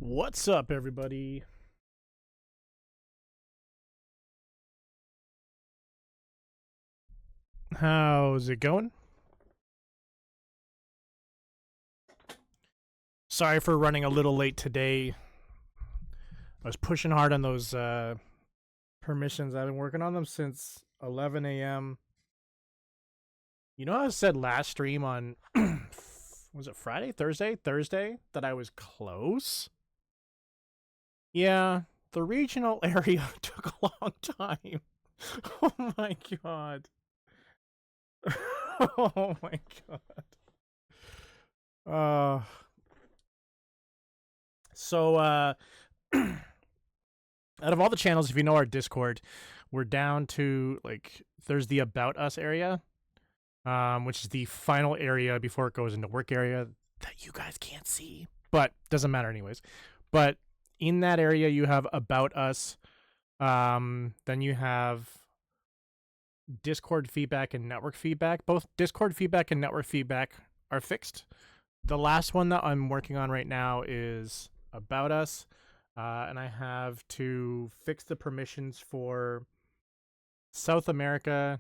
What's up, everybody? How's it going? Sorry for running a little late today. I was pushing hard on those permissions. I've been working on them since 11 a.m. You know how I said last stream on, was it Friday? Thursday, that I was close? Yeah, the regional area took a long time. Oh my god. Oh my god. So out of all the channels, if you know our Discord, we're down to like there's the About Us area, which is the final area before it goes into work area that you guys can't see, but doesn't matter anyways. But in that area, you have About Us. Then you have Discord feedback and network feedback. Both Discord feedback and network feedback are fixed. The last one that I'm working on right now is About Us. And I have to fix the permissions for South America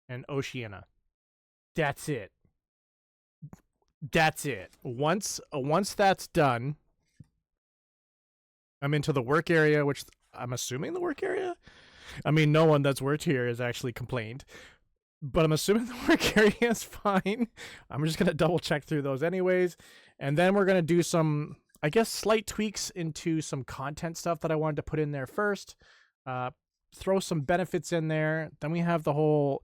and Oceania. That's it. That's it. Once that's done, I'm into the work area, which I'm assuming the work area. I mean, no one that's worked here has actually complained, but I'm assuming the work area is fine. I'm just gonna double check through those anyways, and then we're gonna do some, I guess, slight tweaks into some content stuff that I wanted to put in there first. Throw some benefits in there. Then we have the whole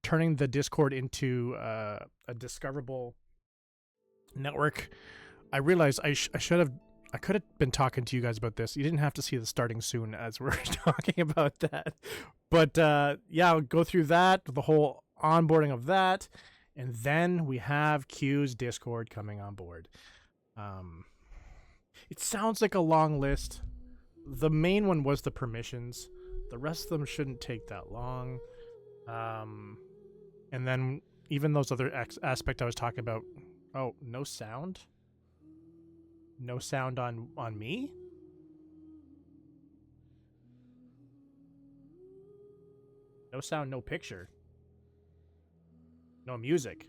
turning the Discord into a discoverable network. I realized I could have been talking to you guys about this. You didn't have to see the starting soon as we're talking about that. But yeah, I'll go through that, the whole onboarding of that. And then we have Q's Discord coming on board. It sounds like a long list. The main one was the permissions. The rest of them shouldn't take that long. And then even those other aspect I was talking about. Oh, no sound? No sound on me? No sound, no picture. No music.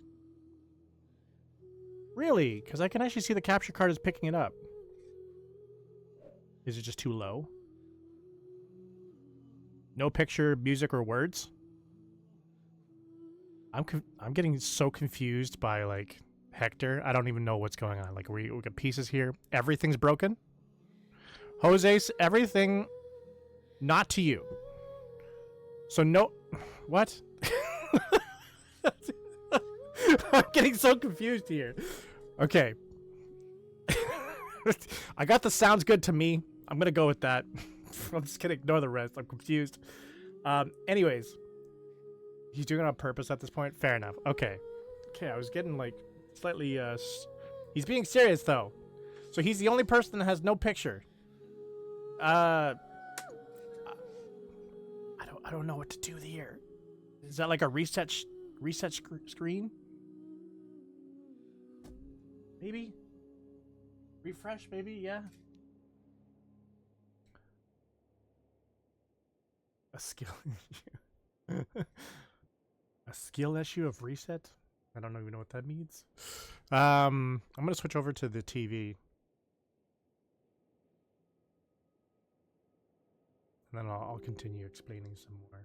Really? Because I can actually see the capture card is picking it up. Is it just too low? No picture, music, or words? I'm getting so confused by, like, Hector. I don't even know what's going on. Like, we got pieces here. Everything's broken? Jose, everything not to you. So no... What? I'm getting so confused here. Okay. I got the sounds good to me. I'm going to go with that. I'm just going to ignore the rest. I'm confused. Anyways. He's doing it on purpose at this point? Fair enough. Okay. Okay, I was getting, like, slightly, He's being serious, though. So he's the only person that has no picture. I don't know what to do here. Is that like a reset screen? Maybe? Refresh, maybe? Yeah. A skill issue. A skill issue of reset? I don't even know what that means. I'm gonna switch over to the TV. And then I'll continue explaining some more.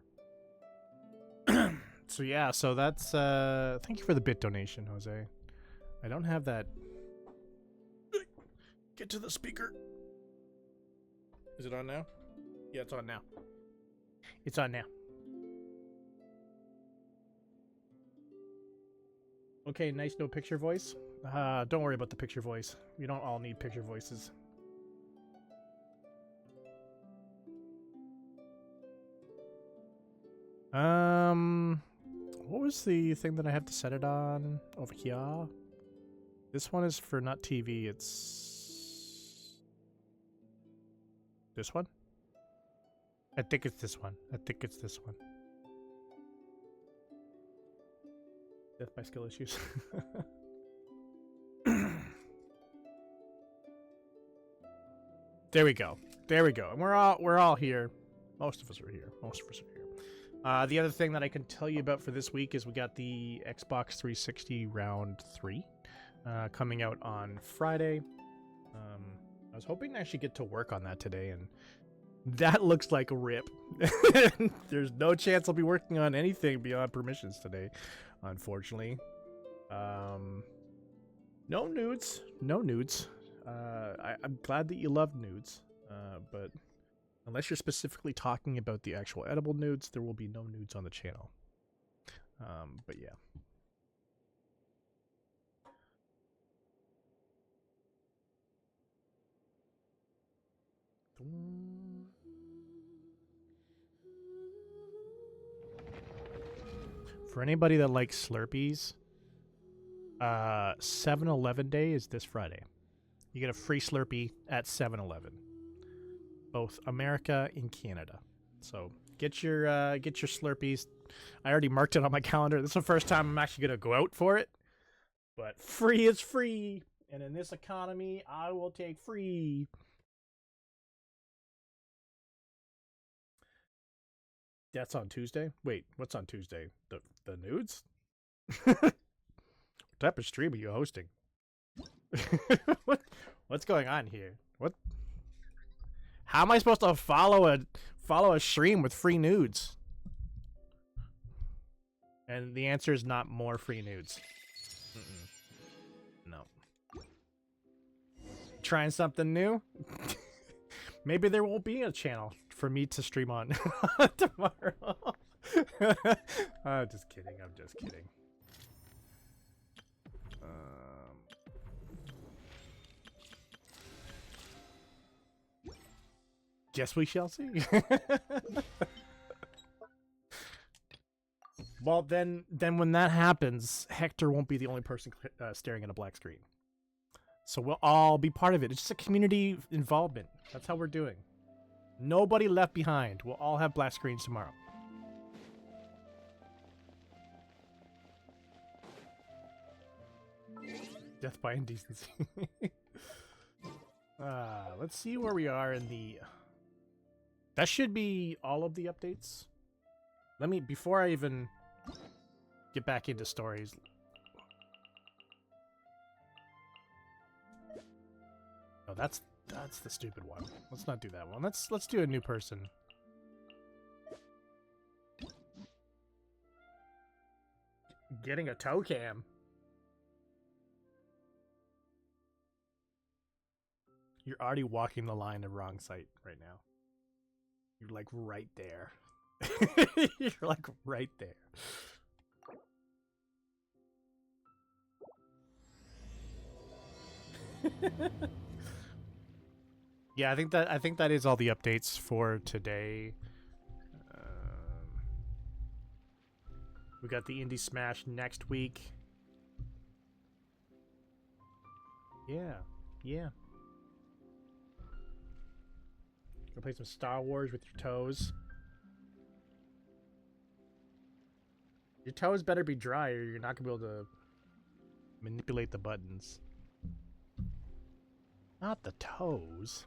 So yeah, so that's thank you for the bit donation, Jose. I don't have that. Get to the speaker. Is it on now? Yeah, it's on now. It's on now. Okay, nice no picture voice. Don't worry about the picture voice. We don't all need picture voices. What was the thing that I have to set it on over here? This one is for not TV, it's this one? I think it's this one. Death by skill issues. There we go. There we go. And we're all here. Most of us are here. Most of us are here. The other thing that I can tell you about for this week is we got the Xbox 360 Round 3 coming out on Friday. I was hoping to actually get to work on that today, and that looks like a rip. There's no chance I'll be working on anything beyond permissions today, unfortunately. No nudes. No nudes. I'm glad that you love nudes, but unless you're specifically talking about the actual edible nudes, there will be no nudes on the channel. But yeah. For anybody that likes Slurpees, 7-Eleven Day is this Friday. You get a free Slurpee at 7-Eleven, both America and Canada. So get your Slurpees. I already marked it on my calendar. This is the first time I'm actually gonna go out for it. But free is free, and in this economy, I will take free. That's on Tuesday? Wait, what's on Tuesday? The nudes? What type of stream are you hosting? What's going on here? What? How am I supposed to follow a stream with free nudes? And the answer is not more free nudes. No. Trying something new? Maybe there won't be a channel for me to stream on tomorrow. I'm just kidding. I'm just kidding. Guess we shall see. Well, then when that happens, Hector won't be the only person staring at a black screen. So we'll all be part of it. It's just a community involvement. That's how we're doing. Nobody left behind. We'll all have black screens tomorrow. Death by indecency. Let's see where we are in the... That should be all of the updates. Let me, before I even get back into stories... Oh, that's the stupid one. Let's not do that one. Let's do a new person. Getting a toe cam. You're already walking the line of wrong site right now. You're like right there. You're like right there. Yeah, I think that is all the updates for today. We got the Indie Smash next week. Yeah. Gonna play some Star Wars with your toes. Your toes better be dry or you're not gonna be able to manipulate the buttons. Not the toes.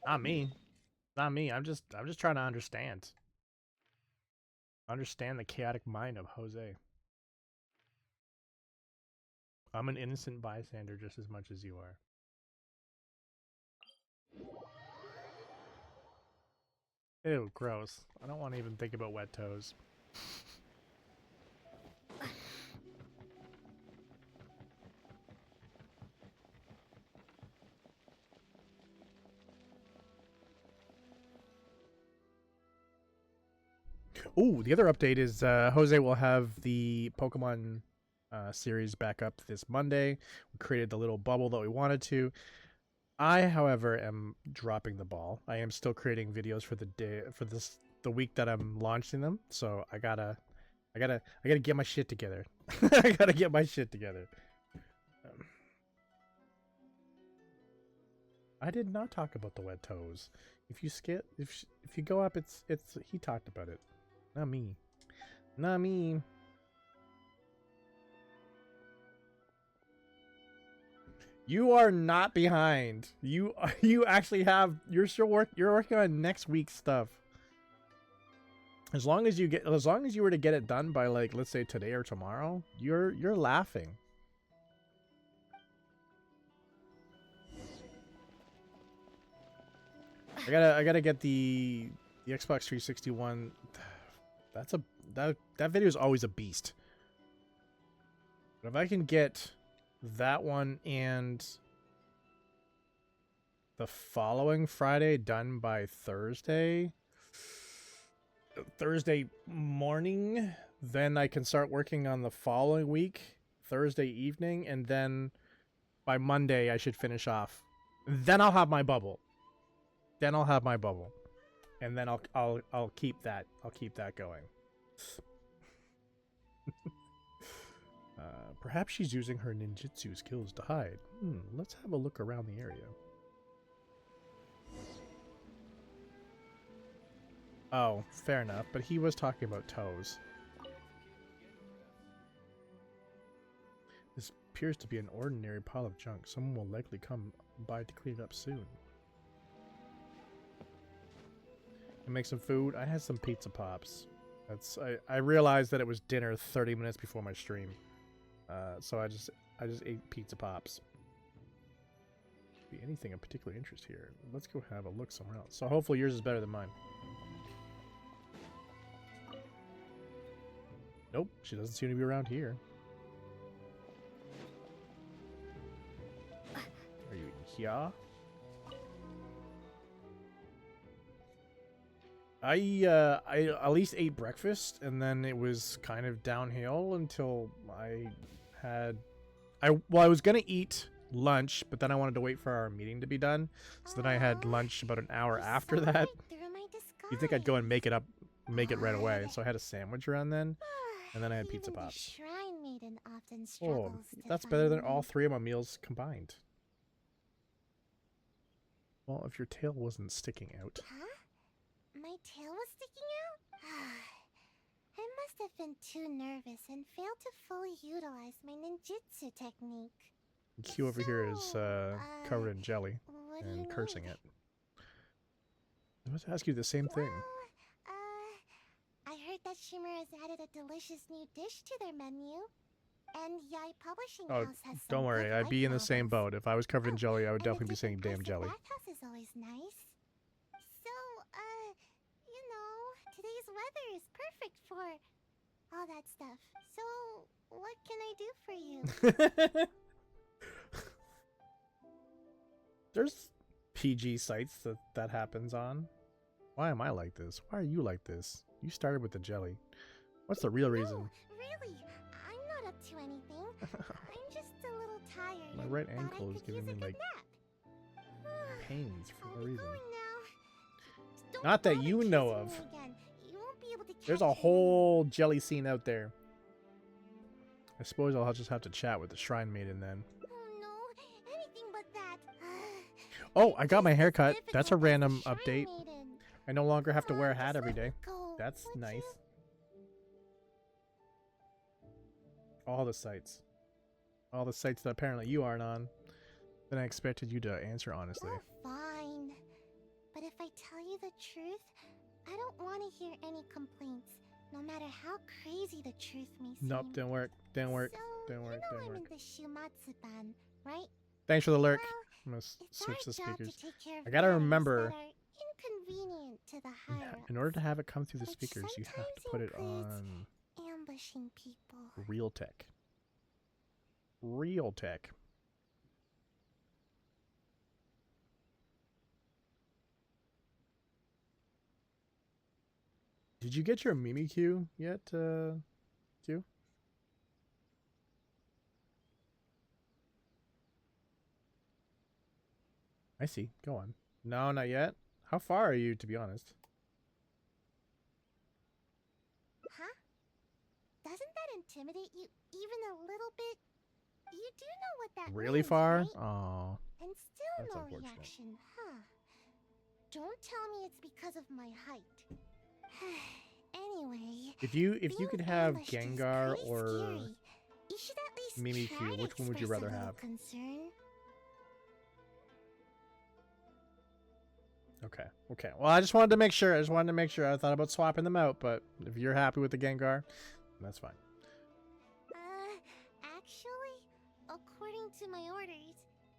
Not me. Not me. I'm just trying to understand. Understand the chaotic mind of Jose. I'm an innocent bystander just as much as you are. Ew, gross. I don't want to even think about wet toes. Ooh, the other update is Jose will have the Pokemon series back up this Monday. We created the little bubble that we wanted to. I, however, am dropping the ball. I am still creating videos for the week that I'm launching them. So I gotta get my shit together. I gotta get my shit together. I did not talk about the wet toes. If you go up, it's he talked about it. Not me. Not me. You are not behind. You actually have you're working on next week's stuff. As long as you were to get it done by, like, let's say today or tomorrow, you're laughing. I gotta get the Xbox 360 one. That video is always a beast. But if I can get that one and the following Friday done by Thursday morning, then I can start working on the following week, Thursday evening, and then by Monday I should finish off. Then I'll have my bubble. And then I'll keep that. I'll keep that going. Perhaps she's using her ninjutsu skills to hide. Let's have a look around the area. Oh, fair enough, but he was talking about toes. This appears to be an ordinary pile of junk. Someone will likely come by to clean it up soon. And make some food. I had some pizza pops. I realized that it was dinner 30 minutes before my stream. So I just ate pizza pops. Be anything of particular interest here. Let's go have a look somewhere else. So hopefully yours is better than mine. Nope, she doesn't seem to be around here. Are you here? I at least ate breakfast, and then it was kind of downhill until I was gonna eat lunch, but then I wanted to wait for our meeting to be done, so then I had lunch about an hour after that. You'd think I'd go and make it right away, so I had a sandwich around then, and then I had pizza pops. Oh, that's better than all three of my meals combined. Well, if your tail wasn't sticking out. Huh? My tail was sticking out? I must have been too nervous and failed to fully utilize my ninjutsu technique. Q over here is covered in jelly and cursing it. I must ask you the same thing. I heard that Shimmer has added a delicious new dish to their menu. And Yai Publishing House has some don't worry, good I'd be in the same boat. If I was covered in jelly, I would and definitely be the saying different damn place jelly. The bathhouse is always nice. So, you know, today's weather is perfect for all that stuff. So, what can I do for you? There's PG sites that happens on. Why am I like this? Why are you like this? You started with the jelly. What's the real reason? No, really, I'm not up to anything. I'm just a little tired. My right ankle is giving me like pains for no reason. Not that you know of. There's a whole jelly scene out there. I suppose I'll just have to chat with the Shrine Maiden then. Oh no, anything but that. Oh, I got my hair cut. That's a random update. I no longer have to wear a hat every day. That's nice. All the sites. All the sites that apparently you aren't on. Then I expected you to answer honestly. Oh, fine. But if I tell you the truth, I don't want to hear any complaints, no matter how crazy the truth may seem. Nope, didn't work. Didn't work. So, Didn't work. You know Didn't I'm work. in the Shumatsu ban, right? Thanks for the lurk. Well, I'm gonna it's switch our the job speakers. to take care of I gotta matters remember. that are inconvenient to the higher-ups, In order to have it come through the which speakers, you have to sometimes put it includes on ambushing people. real tech. Real tech. Did you get your Mimikyu yet, Q? I see. Go on. No, not yet. How far are you, to be honest? Huh? Doesn't that intimidate you even a little bit? You do know what that Really means, far? right? Oh. And still That's no unfortunate. reaction, huh? Don't tell me it's because of my height. Anyway, If you could being have ambushed is Gengar pretty or scary. You should at least try Mimikyu, to which one would you express a rather little have? concern. Okay. Okay. Well, I just wanted to make sure. I thought about swapping them out, but if you're happy with the Gengar, that's fine. Actually, according to my orders,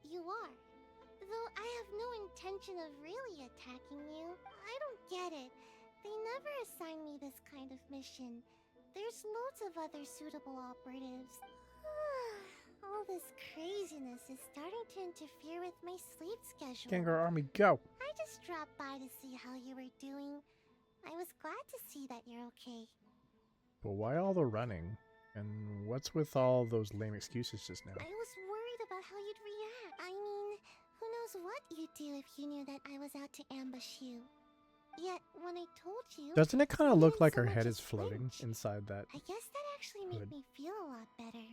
you are. Though I have no intention of really attacking you. I don't get it. They never assign me this kind of mission. There's loads of other suitable operatives. All this craziness is starting to interfere with my sleep schedule. Gengar Army, go! I just dropped by to see how you were doing. I was glad to see that you're okay. But why all the running? And what's with all those lame excuses just now? I was worried about how you'd react. I mean, who knows what you'd do if you knew that I was out to ambush you. Yet, when I told you... Doesn't it kind of you look didn't like so her much head as is floating flinch. inside that? I guess that actually made hood. me feel a lot better.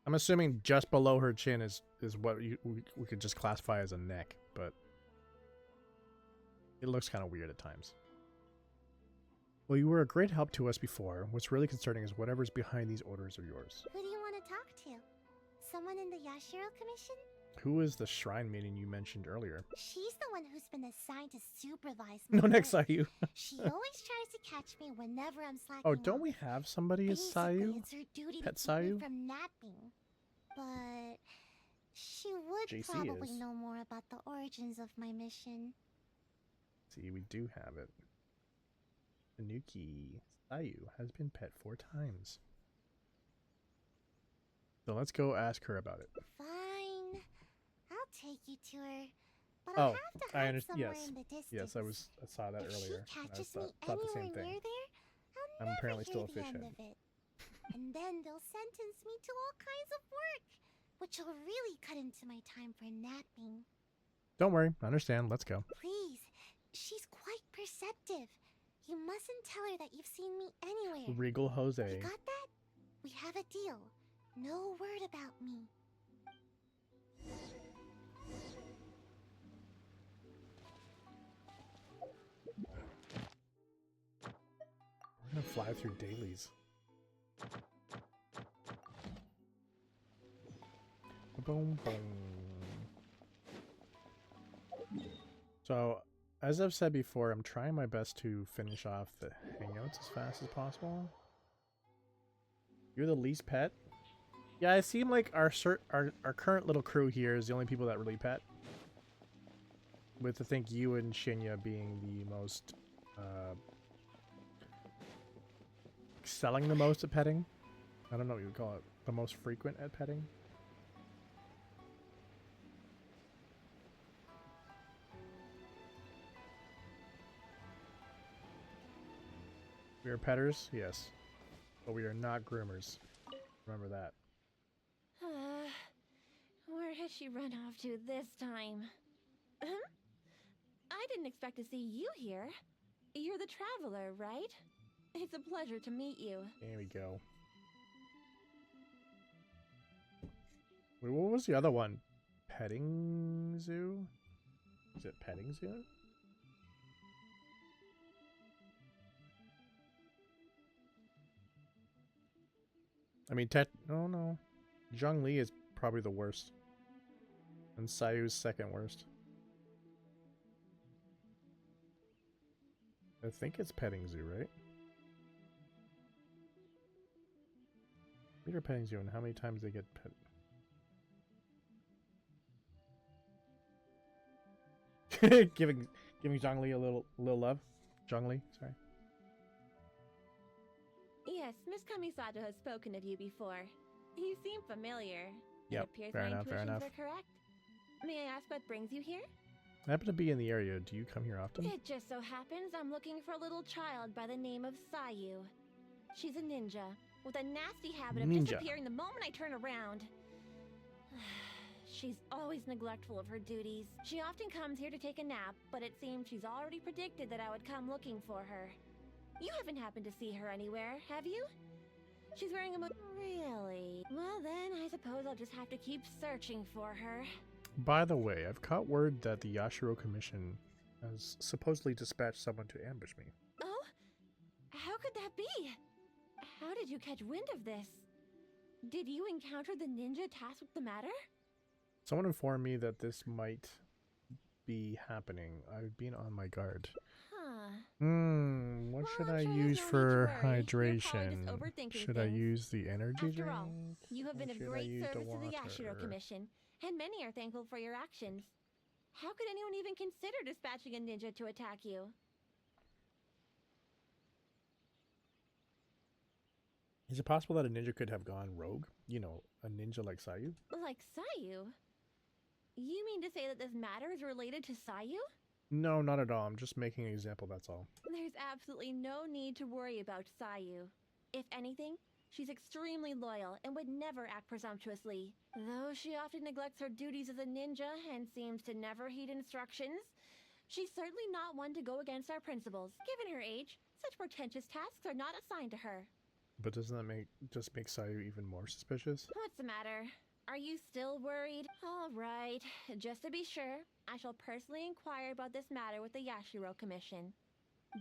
I'm assuming just below her chin is what we could just classify as a neck, but it looks kind of weird at times. Well, you were a great help to us before. What's really concerning is whatever's behind these orders of yours. Who do you want to talk to? Someone in the Yashiro Commission? Who is the shrine maiden you mentioned earlier? She's the one who's been assigned to supervise my No, next work. SAYU. She always tries to catch me whenever I'm slacking Oh, don't off. we have somebody as Basically, SAYU? it's her duty Pet to keep me SAYU? from napping. But she would JC probably is. know more about the origins of my mission. See, we do have it. Tanuki SAYU has been pet 4 times. So let's go ask her about it. Fine. I'll take you to her. But Oh, I'll have to I hide understand. somewhere Yes. in the distance. Yes, I saw that If earlier. she and I catches me thought the anywhere same thing. near there, I'll I'm never apparently hear still a the fish end head. of it. And then they'll sentence me to all kinds of work, which will really cut into my time for napping. Don't worry, I understand. Let's go. Please, she's quite perceptive. You mustn't tell her that you've seen me anywhere. Regal Jose. You got that? We have a deal. No word about me. We're gonna fly through dailies. Boom, boom. So, as I've said before, I'm trying my best to finish off the hangouts as fast as possible. You're the least pet? Yeah, it seemed like our current little crew here is the only people that really pet. With, I think, you and Shinya being the most, excelling the most at petting. I don't know what you would call it. The most frequent at petting. We are petters, yes. But we are not groomers. Remember that. Where has she run off to this time? I didn't expect to see you here. You're the traveler, right? It's a pleasure to meet you. There we go. Wait, what was the other one? Petting Zoo? Is it Petting Zoo? I mean, oh no. Zhongli is probably the worst. And SAYU's second worst. I think it's Petting Zoo, right? Meet our petting zoo and how many times they get pet. giving Zhongli a little love. Zhongli, sorry. Yes, Miss Kamisato has spoken of you before. You seem familiar. Yep, It appears fair my enough, fair intuitions enough. are correct. May I ask what brings you here? I happen to be in the area. Do you come here often? It just so happens I'm looking for a little child by the name of SAYU. She's a ninja, with a nasty habit of Ninja. disappearing the moment I turn around. She's always neglectful of her duties. She often comes here to take a nap, but it seems she's already predicted that I would come looking for her. You haven't happened to see her anywhere, have you? She's wearing a Really? Well then, I suppose I'll just have to keep searching for her. By the way, I've caught word that the Yashiro Commission has supposedly dispatched someone to ambush me. Oh? How could that be? How did you catch wind of this? Did you encounter the ninja tasked with the matter? Someone informed me that this might be happening? I've been on my guard. Huh. What Well, should I'm I sure there's use no need to for worry. You're probably just hydration? overthinking Should I things. use the energy After all, drink? you have Or been of should I great use the service to the Yashiro water? Commission, and many are thankful for your actions. How could anyone even consider dispatching a ninja to attack you? Is it possible that a ninja could have gone rogue? You know, a ninja like SAYU? Like SAYU? You mean to say that this matter is related to SAYU? No, not at all. I'm just making an example, that's all. There's absolutely no need to worry about SAYU. If anything, she's extremely loyal and would never act presumptuously. Though she often neglects her duties as a ninja and seems to never heed instructions, she's certainly not one to go against our principles. Given her age, such portentous tasks are not assigned to her. But doesn't that make SAYU even more suspicious? What's the matter? Are you still worried? All right. Just to be sure, I shall personally inquire about this matter with the Yashiro Commission.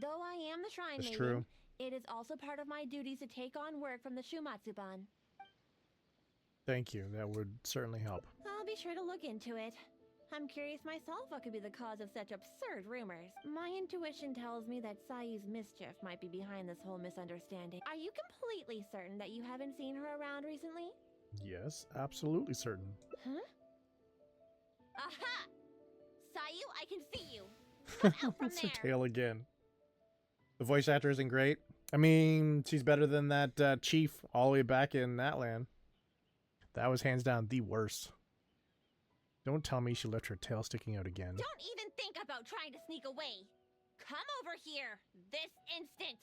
Though I am the Shrine That's Maiden, true. it is also part of my duties to take on work from the Shumatsuban. Thank you. That would certainly help. I'll be sure to look into it. I'm curious myself what could be the cause of such absurd rumors. My intuition tells me that SAYU's mischief might be behind this whole misunderstanding. Are you completely certain that you haven't seen her around recently? Yes, absolutely certain. Huh? Aha! SAYU, I can see you! Come out from It's her there! tail again. The voice actor isn't great. I mean, she's better than that chief all the way back in that land. That was hands down the worst. Don't tell me she left her tail sticking out again. Don't even think about trying to sneak away! Come over here! This instant!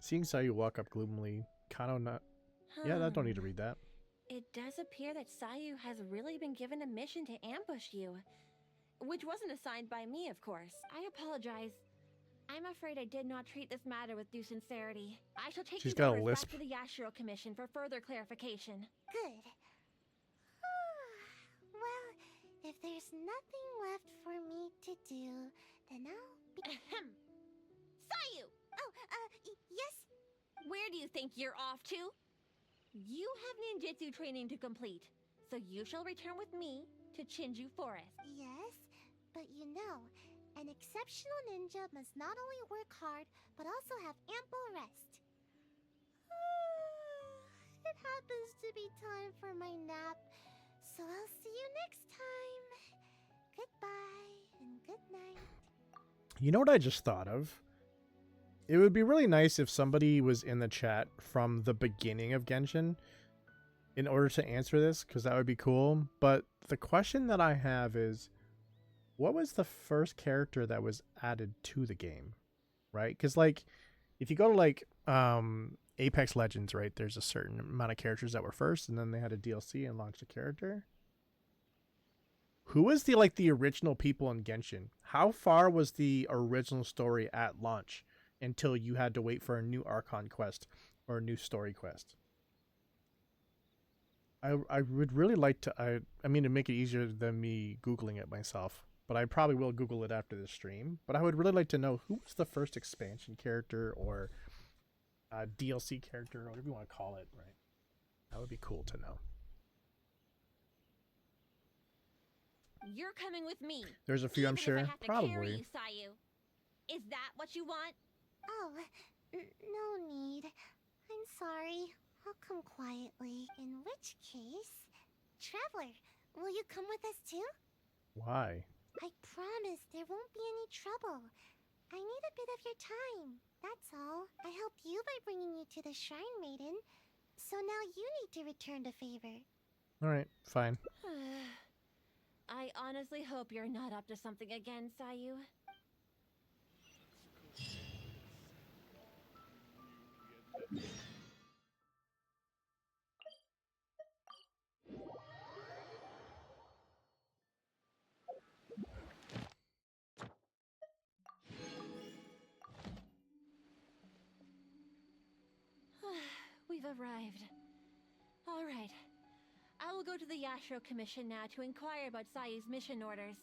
Seeing SAYU walk up gloomily, Kano not... Yeah, I don't need to read that. It does appear that SAYU has really been given a mission to ambush you. Which wasn't assigned by me, of course. I apologize. I'm afraid I did not treat this matter with due sincerity. I shall take She's these got a orders lisp. back to the Yashiro Commission for further clarification. Good. Well, if there's nothing left for me to do, then I'll be... Ahem. SAYU! Yes? Where do you think you're off to? You have ninjutsu training to complete, so you shall return with me to Chinju Forest. Yes, but you know, an exceptional ninja must not only work hard, but also have ample rest. It happens to be time for my nap, so I'll see you next time. Goodbye and good night. You know what I just thought of? It would be really nice if somebody was in the chat from the beginning of Genshin in order to answer this, because that would be cool. But the question that I have is, what was the first character that was added to the game? Right? Because, like, if you go to, like, Apex Legends, right, there's a certain amount of characters that were first, and then they had a DLC and launched a character. Who was the, like, the original people in Genshin? How far was the original story at launch until you had to wait for a new Archon quest or a new story quest? I would really like to, I mean, to make it easier than me Googling it myself, but I probably will Google it after this stream. But I would really like to know who was the first expansion character or DLC character, or whatever you want to call it, right? That would be cool to know. You're coming with me. There's a few, I'm even sure. if I have to Probably. carry you, SAYU. Is that what you want? Oh, no need. I'm sorry. I'll come quietly. In which case... Traveler, will you come with us too? Why? I promise there won't be any trouble. I need a bit of your time, that's all. I helped you by bringing you to the Shrine Maiden, so now you need to return the favor. Alright, fine. I honestly hope you're not up to something again, SAYU. We've arrived. All right. I will go to the Yashiro Commission now to inquire about SAYU's mission orders.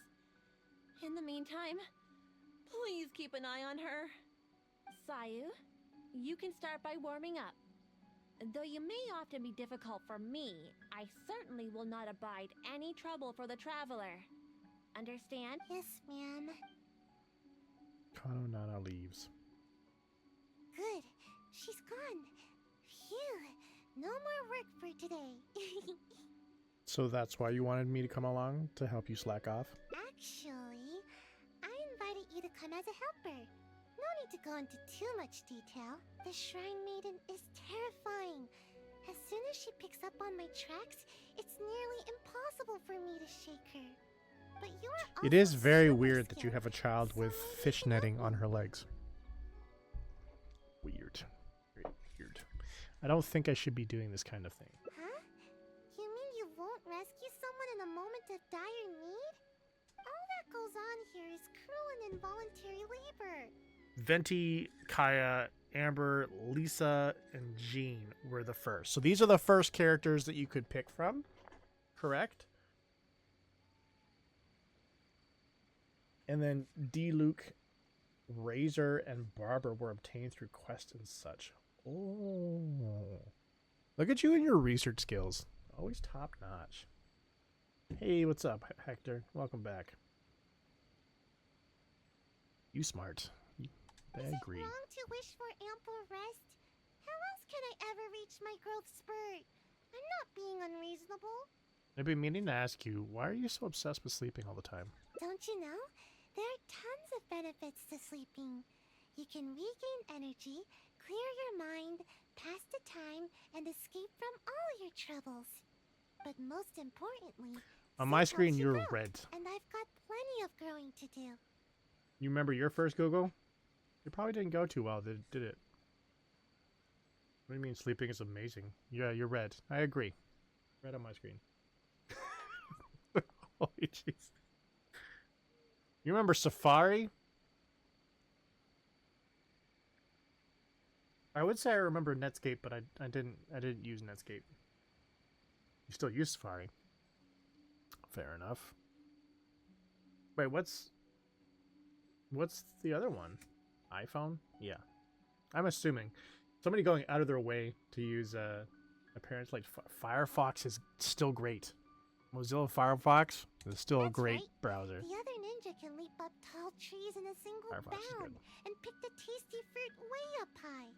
In the meantime, please keep an eye on her. SAYU, you can start by warming up. Though you may often be difficult for me, I certainly will not abide any trouble for the traveler. Understand? Yes, ma'am. Kano Nana leaves. Good. She's gone. Phew. No more work for today. So that's why you wanted me to come along to help you slack off? Actually, I invited you to come as a helper. No need to go into too much detail. The Shrine Maiden is terrifying. As soon as she picks up on my tracks, it's nearly impossible for me to shake her. But you are It is also very super weird that you skilled, have a child so with maybe you fish can help netting on me. her legs. Weird. Very weird. I don't think I should be doing this kind of thing. Huh? You mean you won't rescue someone in a moment of dire need? All that goes on here is cruel and involuntary labor. Venti, Kaya, Amber, Lisa, and Jean were the first. So these are the first characters that you could pick from, correct? And then D. Luke, Razor, and Barbara were obtained through quests and such. Oh. Look at you and your research skills. Always top notch. Hey, what's up, Hector? Welcome back. You smart. I Is agree. it wrong to wish for ample rest? How else can I ever reach my growth spurt? I'm not being unreasonable. I've been meaning to ask you, why are you so obsessed with sleeping all the time? Don't you know? There are tons of benefits to sleeping. You can regain energy, clear your mind, pass the time, and escape from all your troubles. But most importantly, On my sleep screen, helps you you're grow, red. and I've got plenty of growing to do. You remember your first Google? It probably didn't go too well, did it? What do you mean sleeping is amazing? Yeah, you're red. I agree. Red on my screen. Holy jeez. You remember Safari? I would say I remember Netscape, but I didn't use Netscape. You still use Safari. Fair enough. Wait, what's the other one? iPhone? Yeah. I'm assuming somebody going out of their way to use apparently like Firefox is still great. Mozilla Firefox is still a That's great right. browser. The other ninja can leap up tall trees in a single Firefox is bound and pick the tasty fruit way up high.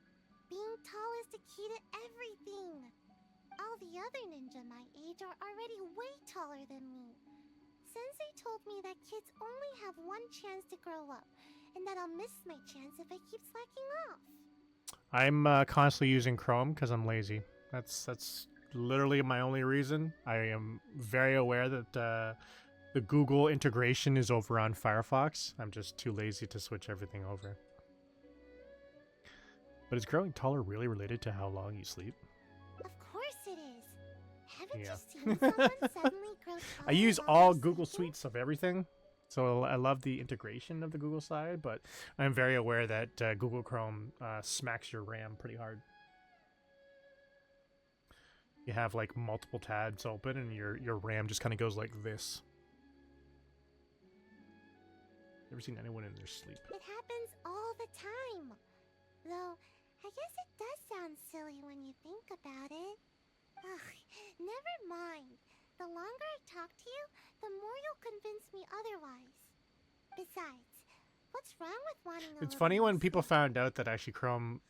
Being tall is the key to everything. All the other ninja my age are already way taller than me. Sensei told me that kids only have one chance to grow up, and that I'll miss my chance if I keep slacking off. I'm constantly using Chrome because I'm lazy. That's literally my only reason. I am very aware that the Google integration is over on Firefox. I'm just too lazy to switch everything over. But is growing taller really related to how long you sleep? Of course it is. Haven't Yeah. you seen someone suddenly grow taller I use while all they're Google sleeping? Suites of everything. So I love the integration of the Google side, but I'm very aware that Google Chrome smacks your RAM pretty hard. You have like multiple tabs open and your RAM just kind of goes like this. Never seen anyone in their sleep. It happens all the time. Though, I guess it does sound silly when you think about it. Ugh, never mind. The longer I talk to you, the more you'll convince me otherwise. Besides, what's wrong with wanting a It's little funny more when people sleep? found out that actually Chrome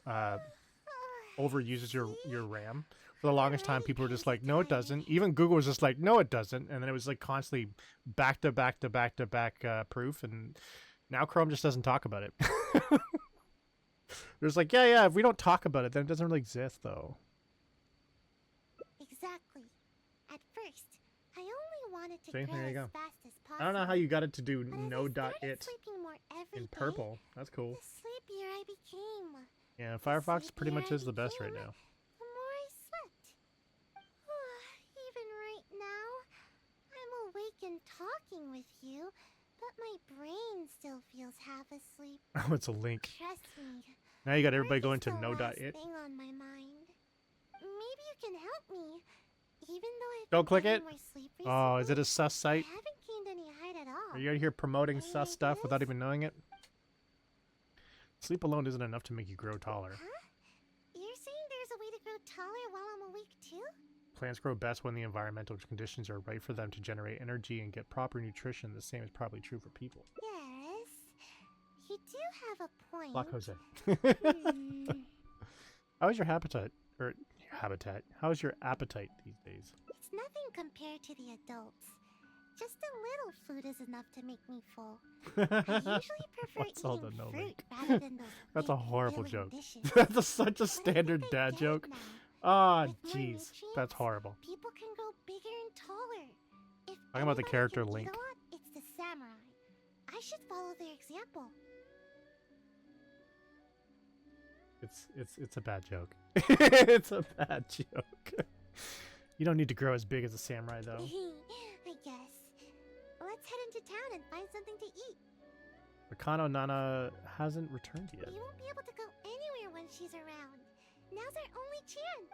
overuses your RAM. For the longest time, people were just like, no, it doesn't. Even Google was just like, no, it doesn't. And then it was like constantly back to back to back to back proof. And now Chrome just doesn't talk about it. There's like, yeah, if we don't talk about it, then it doesn't really exist, though. Exactly. At first, I only wanted to See, grow there you as go. fast as possible. I don't know how you got it to do but as I no dot started it sleeping more every in day, purple. That's cool. the sleepier I became. Yeah, The Firefox pretty sleepier much I is the best right became, now. the more I slept. Even right now, I'm awake and talking with you, but my brain still feels half asleep. Oh, it's a link. Trust me. Now you got everybody work going is to the no dot last it. thing on my mind. Maybe you can help me. Even though I've Don't been click getting it. more sleep Oh, is it recently, a sus site? I haven't gained any height at all. Are you out here promoting sus Any stuff without ideas? even knowing it? Sleep alone isn't enough to make you grow taller. Huh? You're saying there's a way to grow taller while I'm awake too? Plants grow best when the environmental conditions are right for them to generate energy and get proper nutrition. The same is probably true for people. Yes, you do have a point. Block Jose. Hmm. How's your habitat? Or habitat? How's your appetite these days? It's nothing compared to the adults. Just a little food is enough to make me full. I usually prefer What's all eating the no fruit link? rather than those That's a big, horrible filling joke. dishes. That's such a But I standard think I dad get it joke. now. Ah, With more jeez. nutrients, That's horrible. People can grow bigger and taller. If Talking about the anybody character can eat Link. a lot, it's the samurai. I should follow their example. It's a bad joke. It's a bad joke. You don't need to grow as big as a samurai though. I guess. Let's head into town and find something to eat. Akano Nana hasn't returned yet. We won't be able to go anywhere when she's around. Now's our only chance.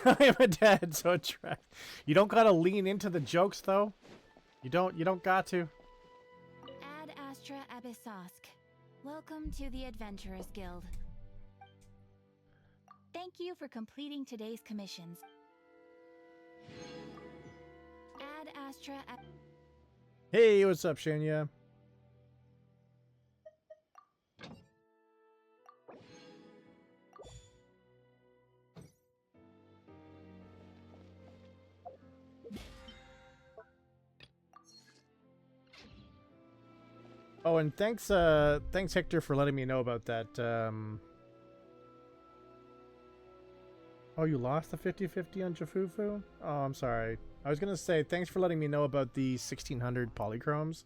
I am a dad, so attract. You don't gotta lean into the jokes though. You don't got to. Ad Astra Abyssosk. Welcome to the Adventurers Guild. Thank you for completing today's commissions. Ad Astra Hey, what's up, Shania? Oh, and thanks Hector for letting me know about that. Oh, you lost the 50-50 on Jafufu? Oh, I'm sorry. I was gonna say thanks for letting me know about the 1600 polychromes.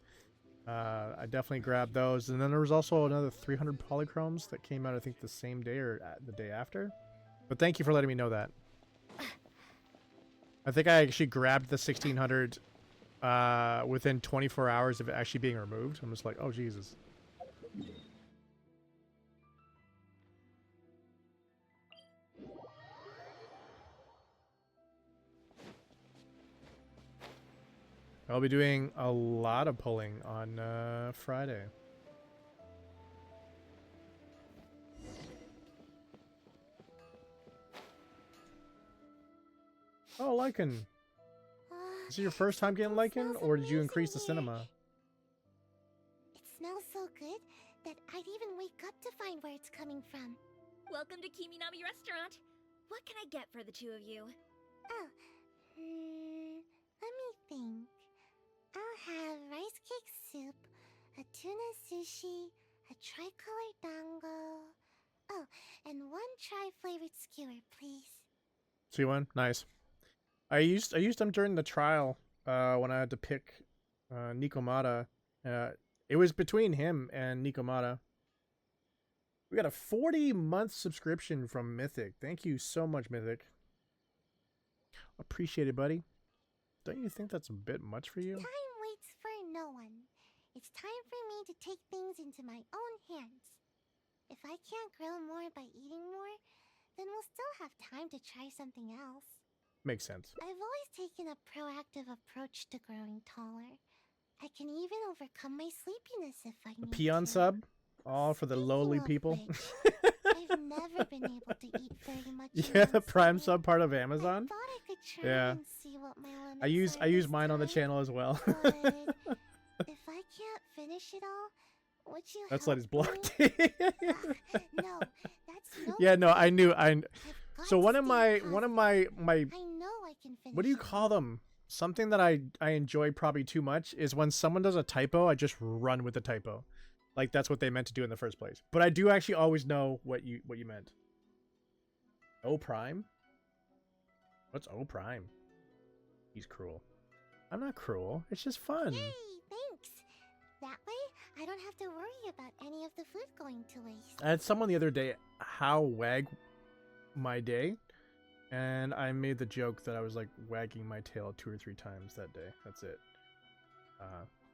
I definitely grabbed those, and then there was also another 300 polychromes that came out, I think, the same day or the day after. But thank you for letting me know that. I think I actually grabbed the 1600 within 24 hours of it actually being removed. I'm just like, oh Jesus. I'll be doing a lot of pulling on Friday. Oh, Lycan. Is it your first time getting Lycan, or did you increase the cinema? It smells so good that I'd even wake up to find where it's coming from. Welcome to Kiminami Restaurant. What can I get for the two of you? Oh, let me think. I'll have rice cake soup, a tuna sushi, a tricolor dango. Oh, and one tri-flavored skewer, please. See one? Nice. I used them during the trial when I had to pick Nikomata. It was between him and Nikomata. We got a 40-month subscription from Mythic. Thank you so much, Mythic. Appreciate it, buddy. Don't you think that's a bit much for you? Time waits for no one. It's time for me to take things into my own hands. If I can't grow more by eating more, then we'll still have time to try something else. Makes sense. I've always taken a proactive approach to growing taller. I can even overcome my sleepiness if I need Peon to. sub? All for the Speaking lowly of people. which, I've never been able to eat very much. Yeah, the once Prime a sub part of I Amazon. thought I could try Yeah. and see what my limits I use this mine on the time, channel as well. but if I can't finish it all, would you That's help what he's blocked. me? No, that's no. Yeah, no, I knew. I've got So to one of stay my positive. my I know I can finish. what do you it call all. them? Something that I enjoy probably too much is when someone does a typo, I just run with the typo. Like that's what they meant to do in the first place. But I do actually always know what you meant. O Prime? What's O Prime? He's cruel. I'm not cruel. It's just fun. Yay, thanks. That way, I don't have to worry about any of the food going to waste. I had someone the other day how wag my day, and I made the joke that I was like wagging my tail 2 or 3 times that day. That's it.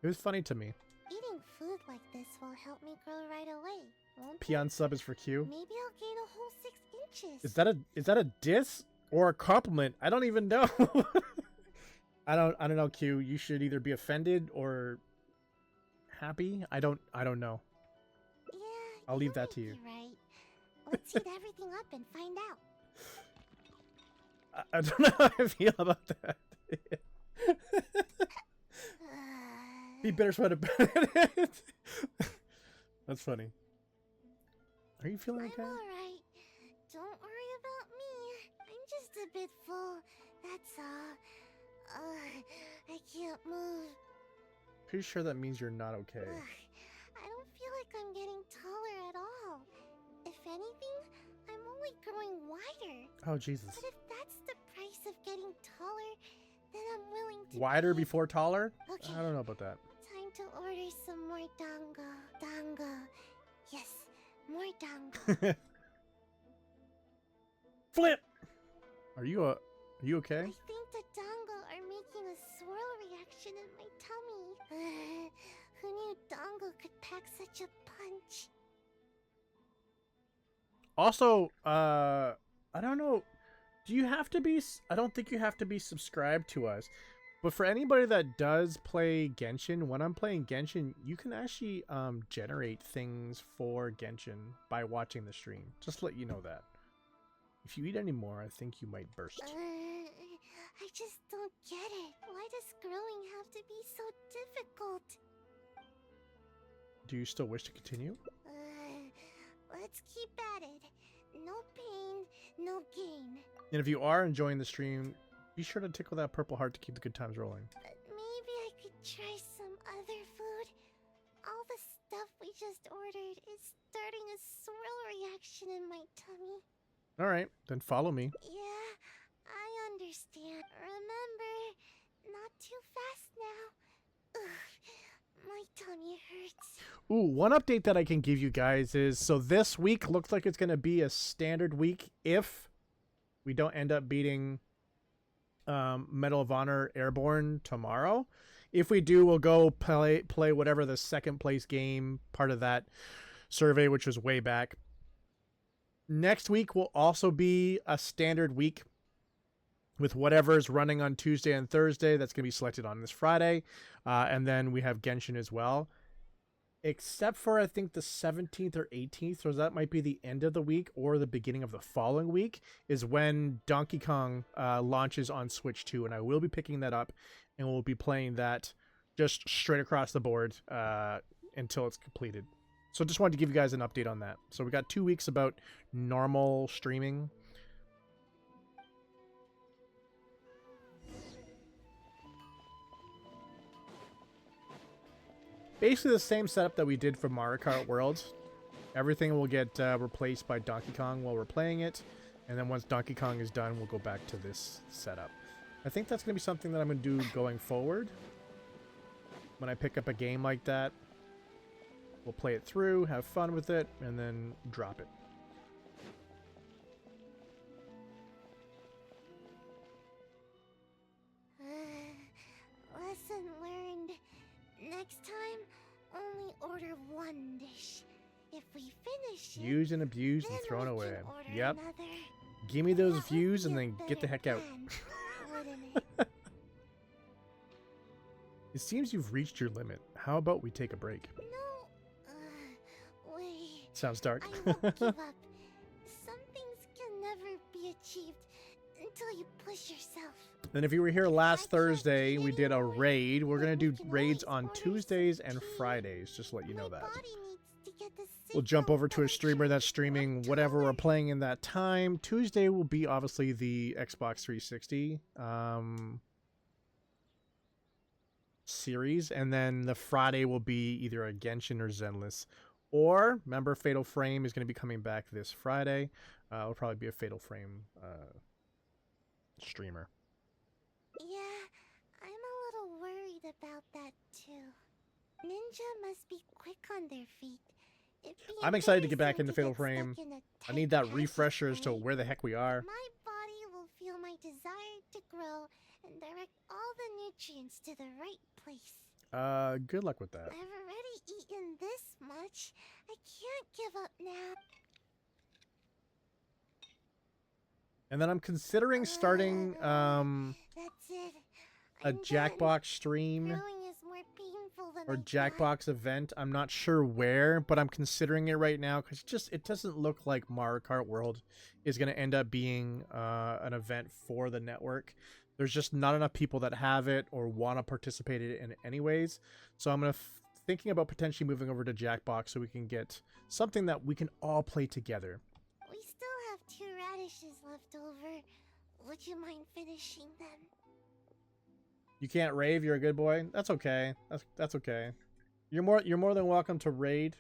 It was funny to me. Eating food like this will help me grow right away, won't it? Peon sub is for Q. Maybe I'll gain a whole 6 inches. Is that a diss or a compliment? I don't even know. I don't know, Q. You should either be offended or happy. I don't know. Yeah, I'll leave that to you. might be right. Let's heat everything up and find out. I don't know how I feel about that. Be bittersweet about it. That's funny. Are you feeling okay? I'm alright. Don't worry about me. I'm just a bit full. That's all. I can't move. Pretty sure that means you're not okay. I don't feel like I'm getting taller at all. If anything, I'm only growing wider. Oh, Jesus. But if that's the price of getting taller, then I'm willing to Wider pay. before taller? Okay. I don't know about that. Time to order some more dango. Dango. Yes, more dango. Flip! Are you okay? I think the dango are making a swirl reaction in my tummy. Who knew dango could pack such a punch? Also, I don't know. Do you have to be... I don't think you have to be subscribed to us. But for anybody that does play Genshin, when I'm playing Genshin, you can actually generate things for Genshin by watching the stream. Just to let you know that. If you eat any more, I think you might burst. I just don't get it. Why does growing have to be so difficult? Do you still wish to continue? Let's keep at it. No pain, no gain. And if you are enjoying the stream, be sure to tickle that purple heart to keep the good times rolling. But maybe I could try some other food. All the stuff we just ordered is starting a swirl reaction in my tummy. Alright, then follow me. Yeah, I understand. Remember, not too fast now. Ugh, my tummy hurts. Ooh, one update that I can give you guys is, so this week looks like it's going to be a standard week if we don't end up beating Medal of Honor Airborne tomorrow. If we do, we'll go play whatever the second place game, part of that survey, which was way back. Next week will also be a standard week with whatever's running on Tuesday and Thursday. That's going to be selected on this Friday. And then we have Genshin as well. Except for, I think, the 17th or 18th, so that might be the end of the week or the beginning of the following week, is when Donkey Kong launches on Switch 2. And I will be picking that up, and we'll be playing that just straight across the board until it's completed. So just wanted to give you guys an update on that. So we got 2 weeks about normal streaming. Basically the same setup that we did for Mario Kart World. Everything will get replaced by Donkey Kong while we're playing it. And then once Donkey Kong is done, we'll go back to this setup. I think that's going to be something that I'm going to do going forward. When I pick up a game like that, we'll play it through, have fun with it, and then drop it. Lesson learned. Next time, only order one dish. If we finish it, Used and abused and then thrown we away. can order Yep. another. Give me those That would views be and a then get the better heck out. plan, wouldn't it? It seems you've reached your limit. How about we take a break? No. Wait. Sounds dark. I won't give up. Some things can never be achieved until you push yourself. Then if you were here last can't Thursday, eat we did a anymore, raid. We're but going to we do can raids always on order Tuesdays some and tea. Fridays, just to let you know My that. body needs to get the We'll jump signal over to a that streamer that's streaming I'm whatever we're taller. playing in that time. Tuesday will be obviously the Xbox 360 series, and then the Friday will be either a Genshin or Zenless. Or, remember, Fatal Frame is going to be coming back this Friday. It'll probably be a Fatal Frame streamer. Yeah, I'm a little worried about that too. Ninja must be quick on their feet. It'd be I'm excited to get back embarrassing into Fatal get stuck Frame. in a I need tight that refresher as to passageway. where the heck we are. My body will feel my desire to grow and direct all the nutrients to the right place. Good luck with that. I've already eaten this much. I can't give up now. And then I'm considering starting That's it. a I'm done. Jackbox stream Growing is more painful than or I thought. Jackbox event. I'm not sure where, but I'm considering it right now because it doesn't look like Mario Kart World is going to end up being an event for the network. There's just not enough people that have it or want to participate in it anyways. So I'm thinking about potentially moving over to Jackbox so we can get something that we can all play together. We still have 2 radishes left over. Would you mind finishing them? You can't rave. You're a good boy. That's okay. That's okay. You're more than welcome to raid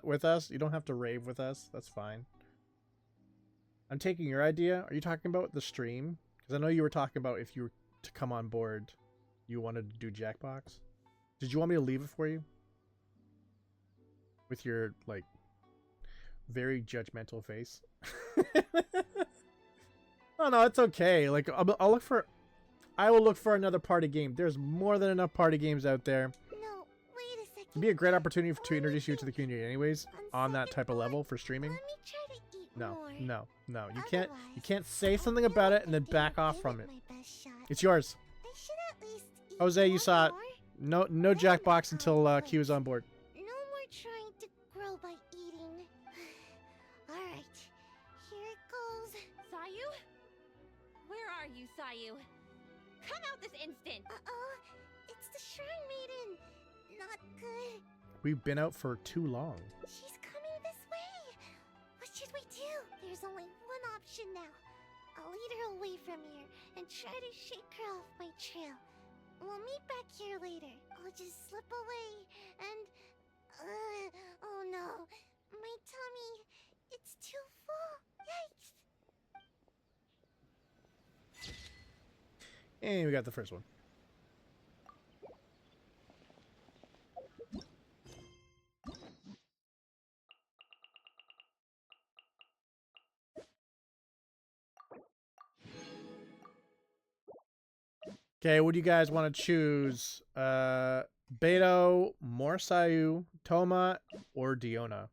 with us. You don't have to rave with us. That's fine. I'm taking your idea. Are you talking about the stream? Because I know you were talking about if you were to come on board, you wanted to do Jackbox. Did you want me to leave it for you? With your like very judgmental face. Oh no, it's okay. Like I will look for another party game. There's more than enough party games out there. No, wait a second. It'd be a great opportunity to introduce you to the community anyways, on that type of level for streaming. Let me try to eat No, more. no. You Otherwise, can't say something about it and then back off from it. My best shot. It's yours. I should at least eat Jose, you one saw it. more. No Jackbox until Q is on board. No more trying to grow by eating. Alright, here it goes. Sayu? Where are you, Sayu? Come out this instant! Uh-oh, it's the Shrine Maiden. Not good. We've been out for too long. She's coming this way. What should we do? There's only one option now. I'll lead her away from here and try to shake her off my trail. We'll meet back here later. I'll just slip away and... oh no. My tummy. It's too full. Yikes. And we got the first one. Okay, what do you guys want to choose? Beto, more SAYU, Toma, or Diona?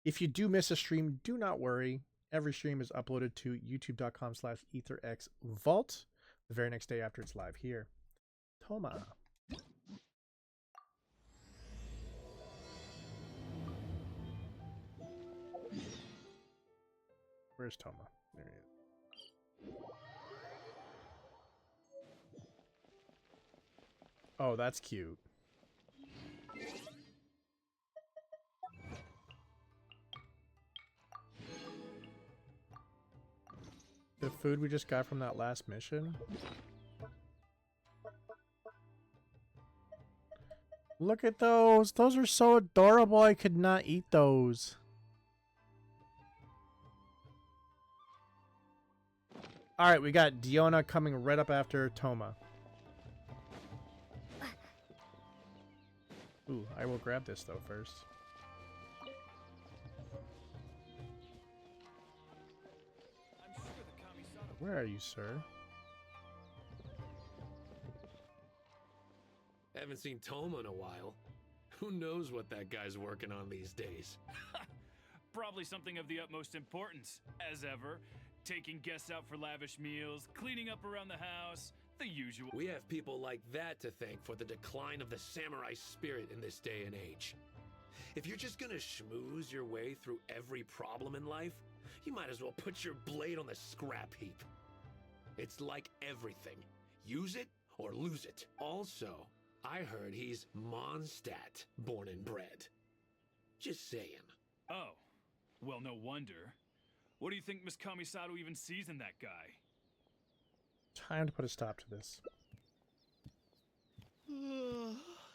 If you do miss a stream, do not worry. Every stream is uploaded to youtube.com/ETHERxVault the very next day after it's live here. Toma. Where's Toma? There he is. Oh, that's cute. The food we just got from that last mission? Look at those! Those are so adorable, I could not eat those. Alright, we got Diona coming right up after Toma. Ooh, I will grab this though first. Where are you, sir? Haven't seen Toma in a while. Who knows what that guy's working on these days? Probably something of the utmost importance, as ever. Taking guests out for lavish meals, cleaning up around the house, the usual. We have people like that to thank for the decline of the samurai spirit in this day and age. If you're just gonna schmooze your way through every problem in life, you might as well put your blade on the scrap heap. It's like everything. Use it or lose it. Also, I heard he's Mondstadt, born and bred. Just saying. Oh, well, no wonder. What do you think Miss Kamisato even sees in that guy? Time to put a stop to this.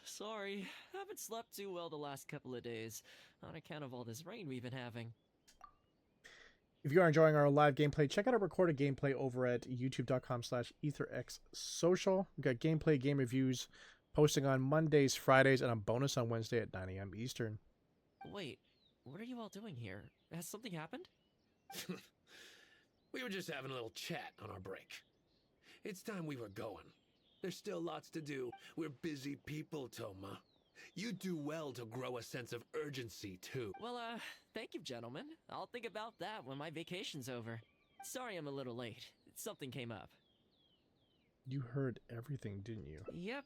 Sorry, haven't slept too well the last couple of days, on account of all this rain we've been having. If you are enjoying our live gameplay, check out our recorded gameplay over at youtube.com/ETHERxSOCIal. We've got gameplay, game reviews, posting on Mondays, Fridays, and a bonus on Wednesday at 9 a.m. Eastern. Wait, what are you all doing here? Has something happened? We were just having a little chat on our break. It's time we were going. There's still lots to do. We're busy people, Toma. You do well to grow a sense of urgency, too. Well, thank you, gentlemen. I'll think about that when my vacation's over. Sorry I'm a little late. Something came up. You heard everything, didn't you? Yep,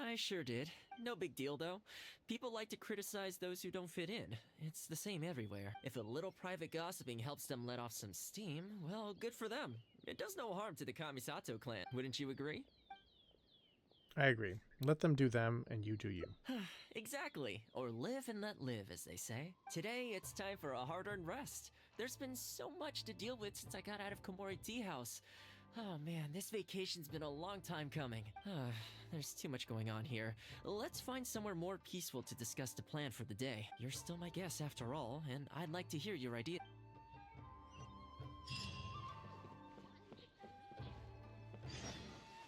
I sure did. No big deal, though. People like to criticize those who don't fit in. It's the same everywhere. If a little private gossiping helps them let off some steam, well, good for them. It does no harm to the Kamisato clan, wouldn't you agree? I agree. Let them do them, and you do you. Exactly. Or live and let live, as they say. Today, it's time for a hard-earned rest. There's been so much to deal with since I got out of Komori Tea House. Oh man, this vacation's been a long time coming. There's too much going on here. Let's find somewhere more peaceful to discuss the plan for the day. You're still my guest after all, and I'd like to hear your idea.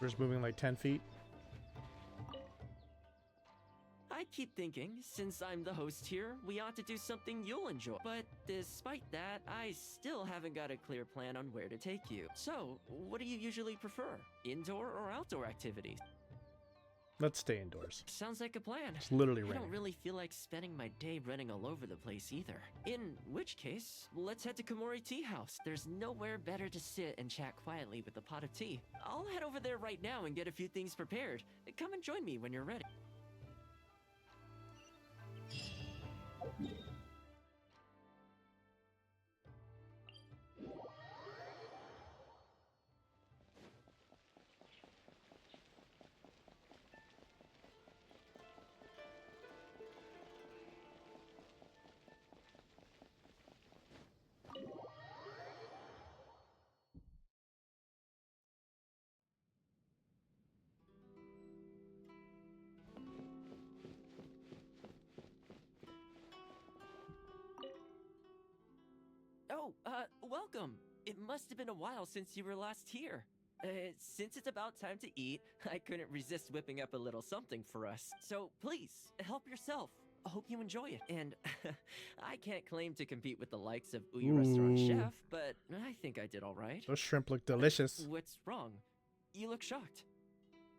We're just moving like 10 feet. I keep thinking, since I'm the host here, we ought to do something you'll enjoy. But despite that, I still haven't got a clear plan on where to take you. So, what do you usually prefer? Indoor or outdoor activities? Let's stay indoors. Sounds like a plan. It's literally I raining. don't really feel like spending my day running all over the place either. In which case, let's head to Komori Tea House. There's nowhere better to sit and chat quietly with a pot of tea. I'll head over there right now and get a few things prepared. Come and join me when you're ready. Oh, welcome. It must have been a while since you were last here. Since it's about time to eat, I couldn't resist whipping up a little something for us. So please, help yourself. I hope you enjoy it. And I can't claim to compete with the likes of Uyu Restaurant Ooh. Chef, but I think I did all right. Those shrimp look delicious. What's wrong? You look shocked.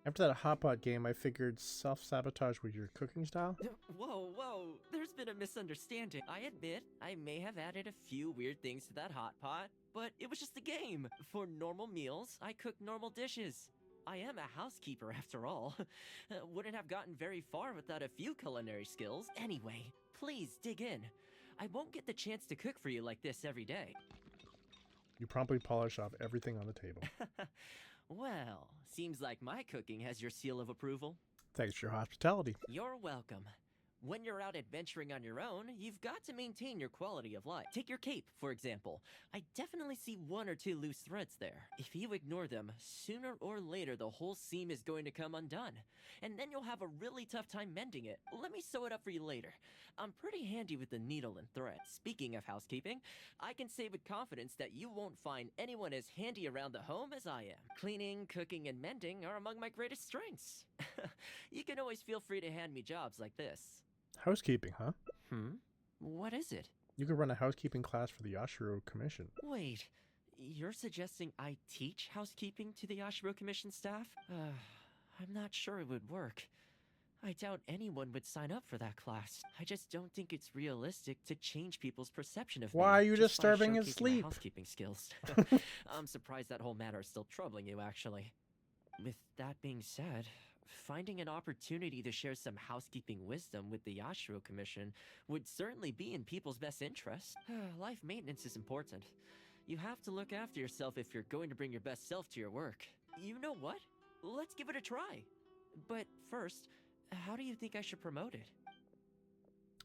After that hot pot game, I figured self-sabotage with your cooking style. Whoa, there's been a misunderstanding. I admit, I may have added a few weird things to that hot pot, but it was just a game. For normal meals, I cook normal dishes. I am a housekeeper after all. Wouldn't have gotten very far without a few culinary skills. Anyway, please dig in. I won't get the chance to cook for you like this every day. You promptly polish off everything on the table. Well, seems like my cooking has your seal of approval. Thanks for your hospitality. You're welcome. When you're out adventuring on your own, you've got to maintain your quality of life. Take your cape, for example. I definitely see one or two loose threads there. If you ignore them, sooner or later the whole seam is going to come undone. And then you'll have a really tough time mending it. Let me sew it up for you later. I'm pretty handy with the needle and thread. Speaking of housekeeping, I can say with confidence that you won't find anyone as handy around the home as I am. Cleaning, cooking, and mending are among my greatest strengths. You can always feel free to hand me jobs like this. Housekeeping, huh? What is it? You could run a housekeeping class for the Yashiro Commission. Wait, you're suggesting I teach housekeeping to the Yashiro Commission staff? I'm not sure it would work. I doubt anyone would sign up for that class. I just don't think it's realistic to change people's perception of me. Why are you just by starving in showcasing my sleep? housekeeping skills. I'm surprised that whole matter is still troubling you, actually. With that being said, finding an opportunity to share some housekeeping wisdom with the Yashiro Commission would certainly be in people's best interest. Life maintenance is important. You have to look after yourself if you're going to bring your best self to your work. You know what? Let's give it a try. But first, how do you think I should promote it?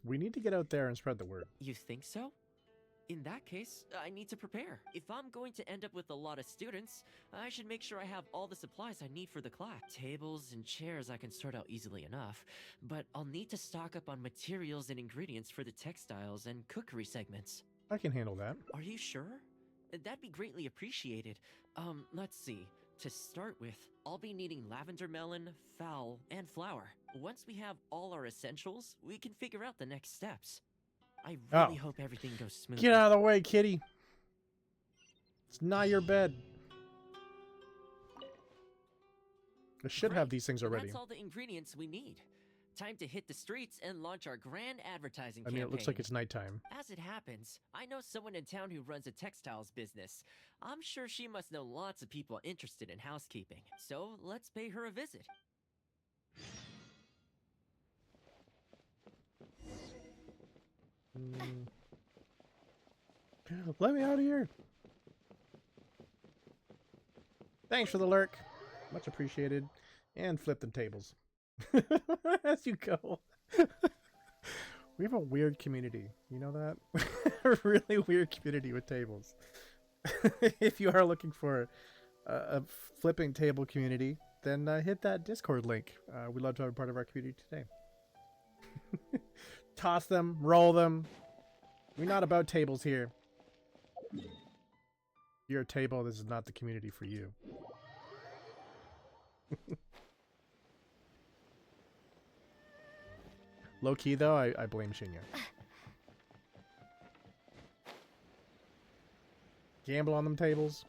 We need to get out there and spread the word. You think so? In that case, I need to prepare. If I'm going to end up with a lot of students, I should make sure I have all the supplies I need for the class. Tables and chairs I can sort out easily enough, but I'll need to stock up on materials and ingredients for the textiles and cookery segments. I can handle that. Are you sure? That'd be greatly appreciated. Let's see. To start with, I'll be needing lavender melon, fowl, and flour. Once we have all our essentials, we can figure out the next steps. I really hope everything goes smoothly. Get out of the way, kitty. It's not your bed. It should have Great. these things Well, already. That's all the ingredients we need. Time to hit the streets and launch our grand advertising I mean, campaign. it looks like it's nighttime. As it happens, I know someone in town who runs a textiles business. I'm sure she must know lots of people interested in housekeeping. So let's pay her a visit. Let me out of here. Thanks for the lurk. Much appreciated. And flip them tables. As you go. We have a weird community. You know that? A really weird community with tables. If you are looking for a flipping table community, then hit that Discord link. We'd love to have a part of our community today. Toss them, roll them. We're not about tables here. You're a table, this is not the community for you. Low key though, I blame Shinya. Gamble on them tables.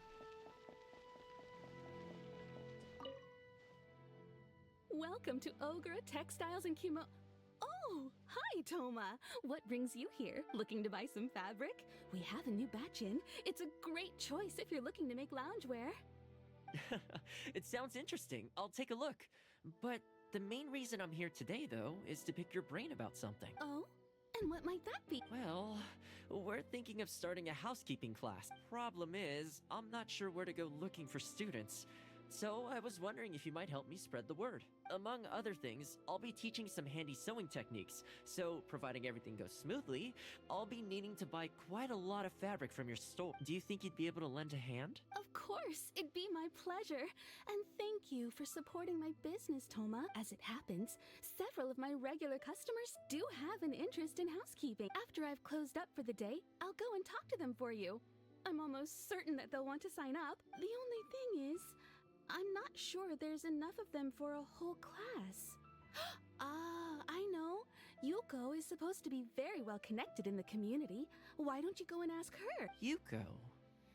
Welcome to Ogre Textiles and Kimo. Oh, hi, Toma. What brings you here? Looking to buy some fabric? We have a new batch in. It's a great choice if you're looking to make loungewear. It sounds interesting. I'll take a look. But the main reason I'm here today, though, is to pick your brain about something. Oh? And what might that be? Well, we're thinking of starting a housekeeping class. Problem is, I'm not sure where to go looking for students. So I was wondering if you might help me spread the word. Among other things, I'll be teaching some handy sewing techniques. So, providing everything goes smoothly, I'll be needing to buy quite a lot of fabric from your store. Do you think you'd be able to lend a hand? Of course, it'd be my pleasure. And thank you for supporting my business, Toma. As it happens, several of my regular customers do have an interest in housekeeping. After I've closed up for the day, I'll go and talk to them for you. I'm almost certain that they'll want to sign up. The only thing is, I'm not sure there's enough of them for a whole class. Ah, I know. Yuko is supposed to be very well connected in the community. Why don't you go and ask her? Yuko.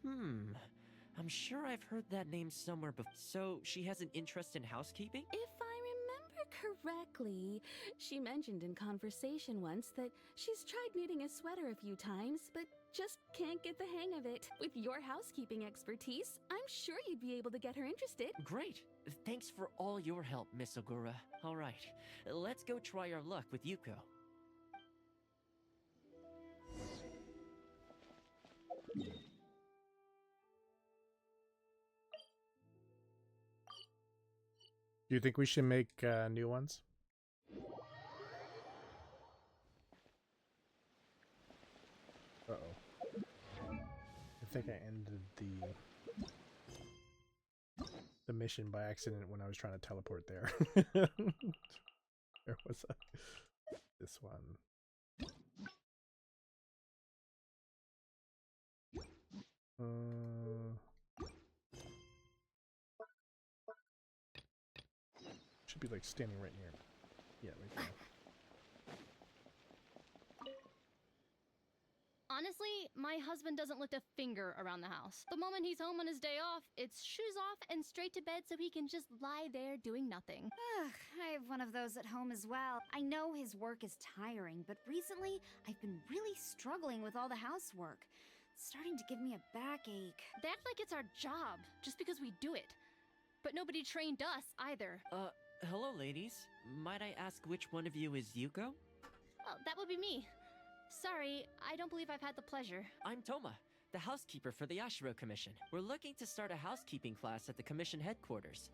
I'm sure I've heard that name somewhere before. So, she has an interest in housekeeping? If I remember correctly, she mentioned in conversation once that she's tried knitting a sweater a few times, but just can't get the hang of it. With your housekeeping expertise, I'm sure you'd be able to get her interested. Great. Thanks for all your help, Miss Ogura. All right, let's go try our luck with Yuko. Do you think we should make new ones? Uh-oh. I think I ended the mission by accident when I was trying to teleport there. Where was I? This one. Should be like standing right near. Yeah, right there. Honestly, my husband doesn't lift a finger around the house. The moment he's home on his day off, it's shoes off and straight to bed so he can just lie there doing nothing. Ugh, I have one of those at home as well. I know his work is tiring, but recently I've been really struggling with all the housework. It's starting to give me a backache. They act like it's our job, just because we do it. But nobody trained us, either. Hello, ladies. Might I ask which one of you is Yuko? Oh, that would be me. Sorry, I don't believe I've had the pleasure. I'm Toma, the housekeeper for the Ashiro Commission. We're looking to start a housekeeping class at the commission headquarters.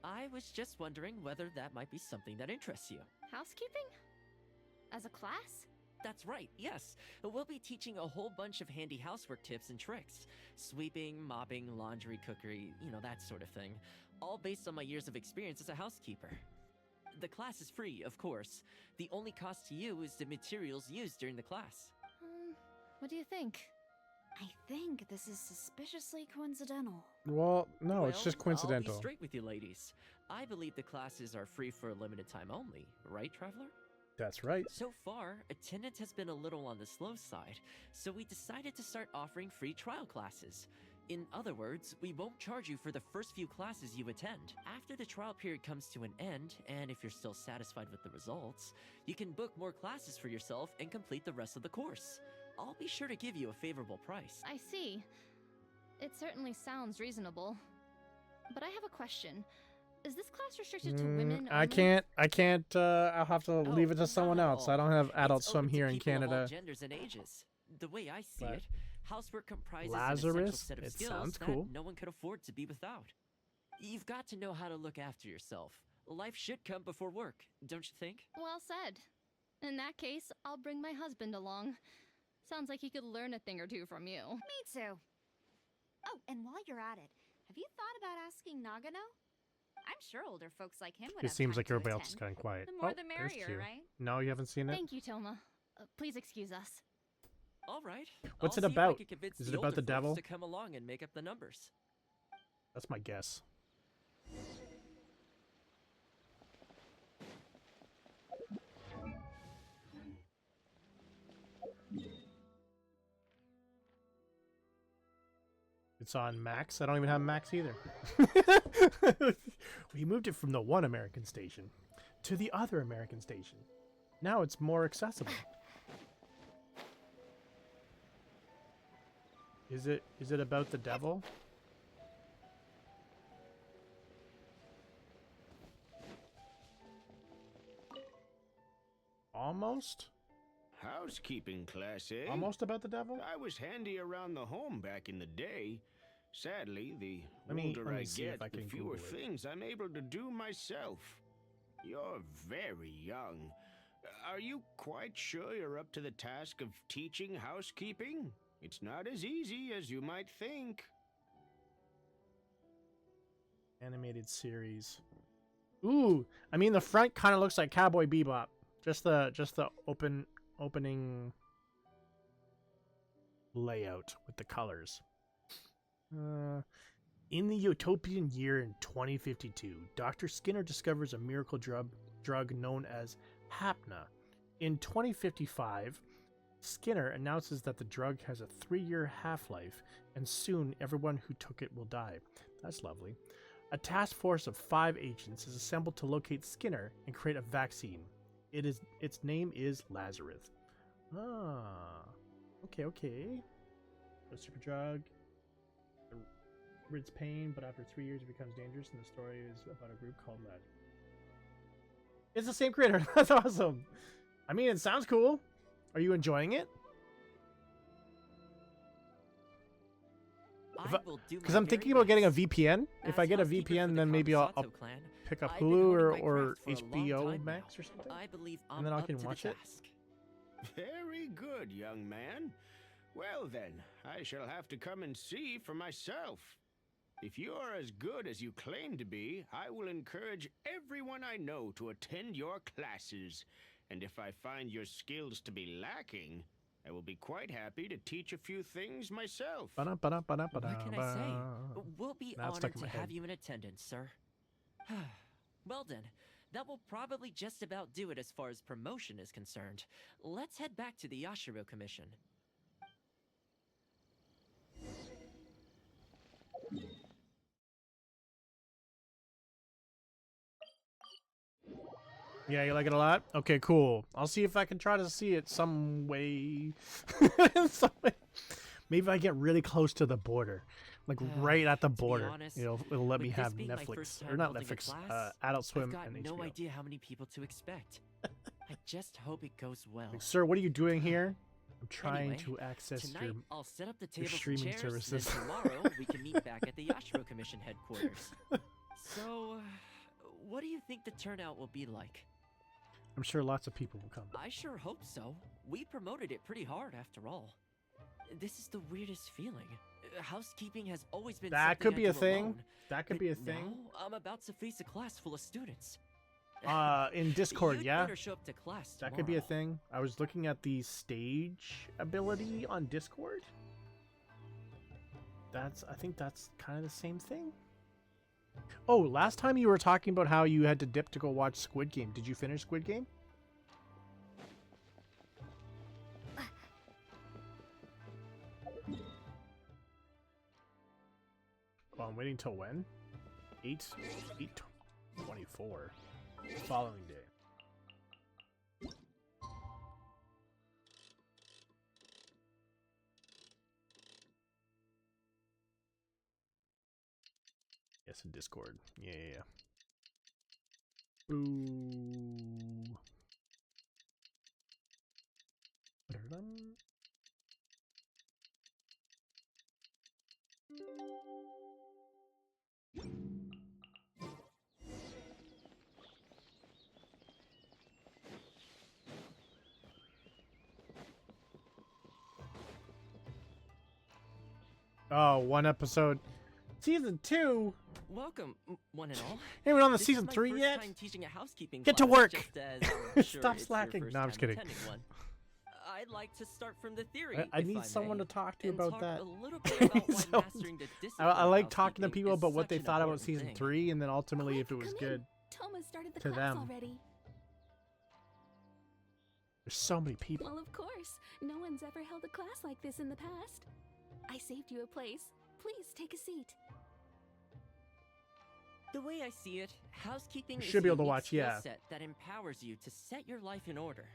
I was just wondering whether that might be something that interests you. Housekeeping? As a class? That's right, yes. We'll be teaching a whole bunch of handy housework tips and tricks. Sweeping, mopping, laundry, cookery, that sort of thing. All based on my years of experience as a housekeeper. The class is free, of course. The only cost to you is the materials used during the class. What do you think? I think this is suspiciously coincidental. Well, no, it's just coincidental. I'll be straight with you, ladies. I believe the classes are free for a limited time only, right, Traveler? That's right. So far, attendance has been a little on the slow side, so we decided to start offering free trial classes. In other words, we won't charge you for the first few classes you attend. After the trial period comes to an end, and if you're still satisfied with the results, you can book more classes for yourself and complete the rest of the course. I'll be sure to give you a favorable price. I see. It certainly sounds reasonable. But I have a question. Is this class restricted to women I only? can't, I'll have to leave it to someone not at else. all. I don't have Adult It's Swim open to here in people of all Canada. genders and ages. The way I see But it, housework comprises an essential Lazarus? set of It skills sounds that cool. no one could afford to be without. You've got to know how to look after yourself. Life should come before work, don't you think? Well said. In that case, I'll bring my husband along. Sounds like he could learn a thing or two from you. Me too. Oh, and while you're at it, have you thought about asking Nagano? I'm sure older folks like him would It have seems time like to everybody else is attend. kind of quiet. The more Oh, the there's merrier, Q. right? No, you haven't seen it? Thank you, Toma. Please excuse us. All right. What's I'll it see if I about? can convince Is it the about older the folks devil? to come along and make up the numbers. That's my guess. It's on Max. I don't even have Max either. We moved it from the one American station to the other American station. Now it's more accessible. Is it about the devil? Almost? Housekeeping class, eh? Almost about the devil? I was handy around the home back in the day. Sadly, the Let me older I see if get, I the can fewer Google it. things I'm able to do myself. You're very young. Are you quite sure you're up to the task of teaching housekeeping? It's not as easy as you might think. Animated series. Ooh, I mean the front kind of looks like Cowboy Bebop. Just the opening layout with the colors. In the utopian year in 2052, Dr. Skinner discovers a miracle drug known as Hapna. In 2055, Skinner announces that the drug has a 3-year half-life, and soon everyone who took it will die. That's lovely. A task force of 5 agents is assembled to locate Skinner and create a vaccine. Its name is Lazarus. Ah, okay. A super drug. It rids pain, but after 3 years it becomes dangerous, and the story is about a group called Lazarus. It's the same creator. That's awesome. I mean, it sounds cool. Are you enjoying it? Because I'm thinking about getting a VPN. If I get a VPN, then maybe I'll pick up Hulu or HBO Max or something, and then I can watch it. Very good, young man. Well then, I shall have to come and see for myself. If you are as good as you claim to be, I will encourage everyone I know to attend your classes. And if I find your skills to be lacking, I will be quite happy to teach a few things myself. What can I say? We'll be Now it's stuck honored in to my have head. you in attendance, sir. Well then, that will probably just about do it as far as promotion is concerned. Let's head back to the Yashiro Commission. Yeah, you like it a lot? Okay, cool. I'll see if I can try to see it some way. Some way. Maybe if I get really close to the border. Like right at the border. honest, It'll let me with have this being my Netflix. first Or time not holding a Netflix, class, Adult Swim I've got and no HBO. idea how many people to expect. I just hope it goes well. Like, sir, what are you doing here? I'm trying Anyway, to access Tonight, I'll set up the your tables and streaming chairs, services. then tomorrow we can meet back at the Yashiro Commission headquarters. So, what do you think the turnout will be like? I'm sure lots of people will come. I sure hope so. We promoted it pretty hard after all. This is the weirdest feeling. Housekeeping has always been That something could I be a do thing. alone, That could but be a thing. Now I'm about to face a class full of students. In Discord, You'd yeah. better show up to class That could be a tomorrow. thing. I was looking at the stage ability on Discord. I think that's kind of the same thing. Oh, last time you were talking about how you had to dip to go watch Squid Game. Did you finish Squid Game? I'm waiting till when? 8/24. Following day. Yes, in Discord. Yeah. Ooh. Oh, one episode. Season 2? Welcome, one and all. Ain't even on the This season is my 3 first yet? time teaching a housekeeping Get to class, work! just as I'm sure Stop it's your slacking. first No, I'm just time kidding. attending one. I'd like to start from the theory. I if need someone may, to talk to and about talk that. a little bit about why So, mastering the I discipline like of talking to housekeeping people is about what such they an thought about important season thing. 3, and then ultimately Quick, if it was come good. in. Toma started the to class them. already. There's so many people. Well, of course. No one's ever held a class like this in the past. I saved you a place. Please take a seat. The way I see it, housekeeping You is should be a able to unique watch, skill yeah. set that empowers you to set your life in order.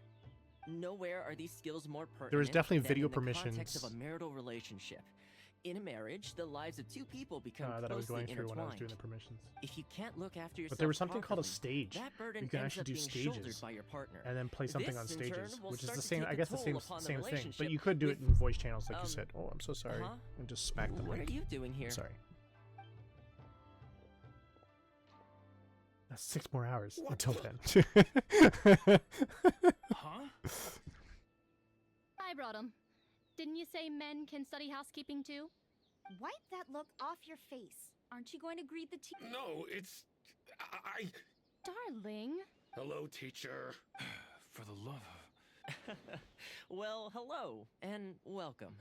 Nowhere are these skills more pertinent. There was definitely than video in the context of permissions. a marital relationship. In a marriage, the lives of two people become That I was closely going through when I was intertwined. doing the permissions. If you can't look after yourself But there was something called a properly, stage. that burden You can ends actually up do being shouldered stages by your partner. and then play something on This, in turn, stages, will which is start the to same. take I a guess the toll same upon the thing. But relationship you could do it with- in voice channels, like you said. Oh, I'm so sorry. uh-huh. And just smack the What mic. are you doing here? Sorry. That's 6 more hours until then. Huh? I brought him. Didn't you say men can study housekeeping too? Wipe that look off your face. Aren't you going to greet the teacher? No, it's... I... Darling. Hello, teacher. For the love of... Well, hello, and welcome.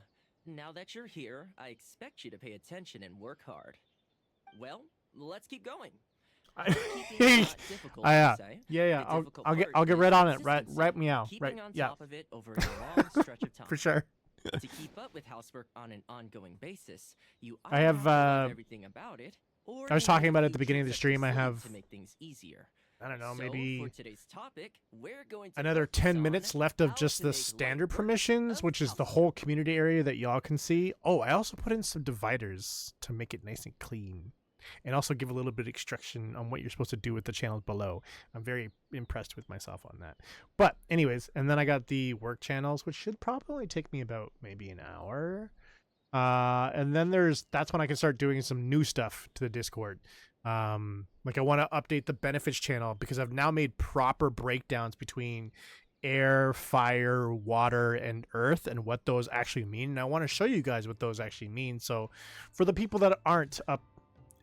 Now that you're here, I expect you to pay attention and work hard. Well, let's keep going. Housekeeping is not difficult, per se. Yeah. The difficult I'll get part right is on it. consistency, Right meow. keeping Right. on Yeah. top of it over a long stretch of time. For sure. To keep up with housework on an ongoing basis, you I either have, have to learn everything about it, or I was invent talking about it at the features beginning of the such as stream. I sleep have, to make things easier. I don't know, So, maybe for today's topic, we're going to another focus 10 on minutes left of how just to the make standard light work permissions, of which is the housework. whole community area that y'all can see. Oh, I also put in some dividers to make it nice and clean. And also give a little bit of instruction on what you're supposed to do with the channels below. I'm very impressed with myself on that. But anyways, and then I got the work channels, which should probably take me about maybe an hour. And then that's when I can start doing some new stuff to the Discord. Like I want to update the benefits channel because I've now made proper breakdowns between air, fire, water, and earth and what those actually mean. And I want to show you guys what those actually mean. So for the people that aren't up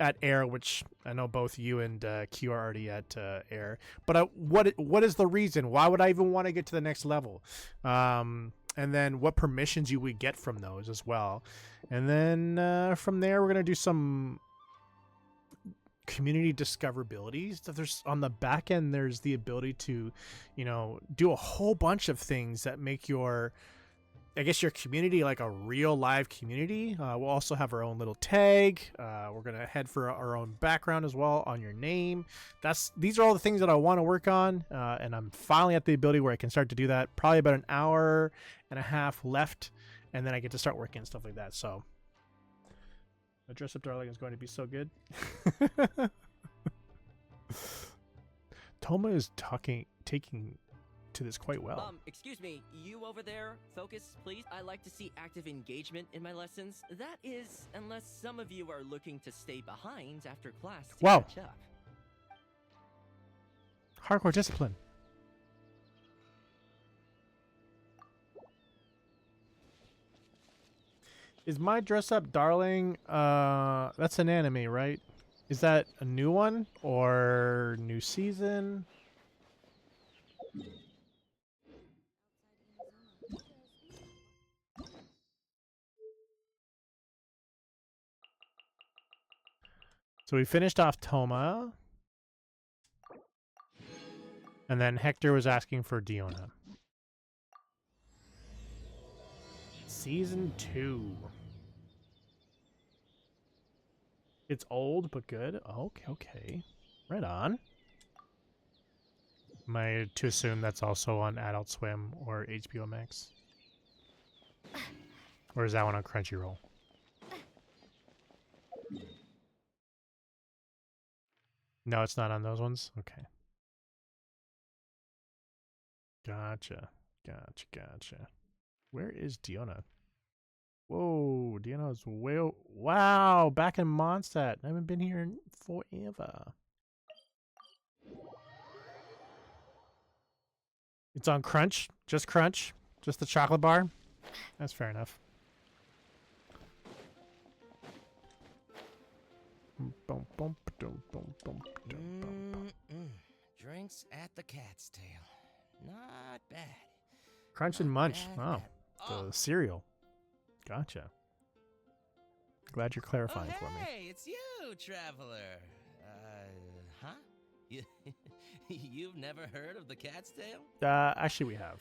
at air, which I know both you and Q are already at air, but what is the reason? Why would I even want to get to the next level? And then what permissions you would get from those as well. And then from there, we're going to do some community discoverabilities. There's on the back end, there's the ability to, do a whole bunch of things that make your community like a real live community. We'll also have our own little tag. We're gonna head for our own background as well on your name. These are all the things that I want to work on, and I'm finally at the ability where I can start to do that. Probably about an hour and a half left, and then I get to start working and stuff like that. So, the Dress Up Darling is going to be so good. Toma is taking to this quite well. Excuse me, you over there, focus, please. I like to see active engagement in my lessons. That is, unless some of you are looking to stay behind after class to Wow. catch up. Hardcore discipline. Is my Dress Up Darling, that's an anime, right? Is that a new one or new season? So we finished off Toma. And then Hector was asking for Diona. Season 2. It's old but good. Okay, okay. Right on. Am I to assume that's also on Adult Swim or HBO Max? Or is that one on Crunchyroll? No, it's not on those ones? Okay. Gotcha. Gotcha, gotcha. Where is Diona? Whoa, Diona's way... Wow, back in Mondstadt. I haven't been here in forever. It's on Crunch? Just Crunch? Just the chocolate bar? That's fair enough. Drinks at the Cat's Tail. Not bad. Crunch and Munch. Wow. The cereal. Gotcha. Glad you're clarifying for me. Hey, it's you, traveler. Huh? You've never heard of the Cat's Tail? Actually we have.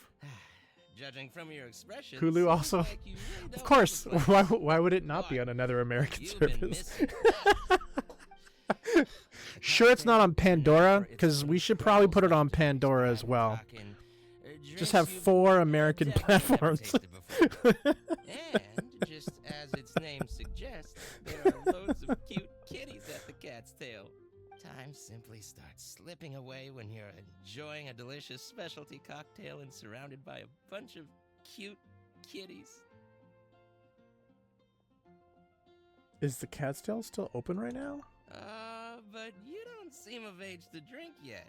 Judging from your expression, Hulu also. Like really of course. Why would it not be on another American service? Sure, it's not on Pandora, because we should probably put it on Pandora as well. Just have 4 American platforms. And just as its name suggests, there are loads of cute kitties at the Cat's Tail. Time simply starts slipping away when you're enjoying a delicious specialty cocktail and surrounded by a bunch of cute kitties. Is the Cat's Tail still open right now? But you don't seem of age to drink yet.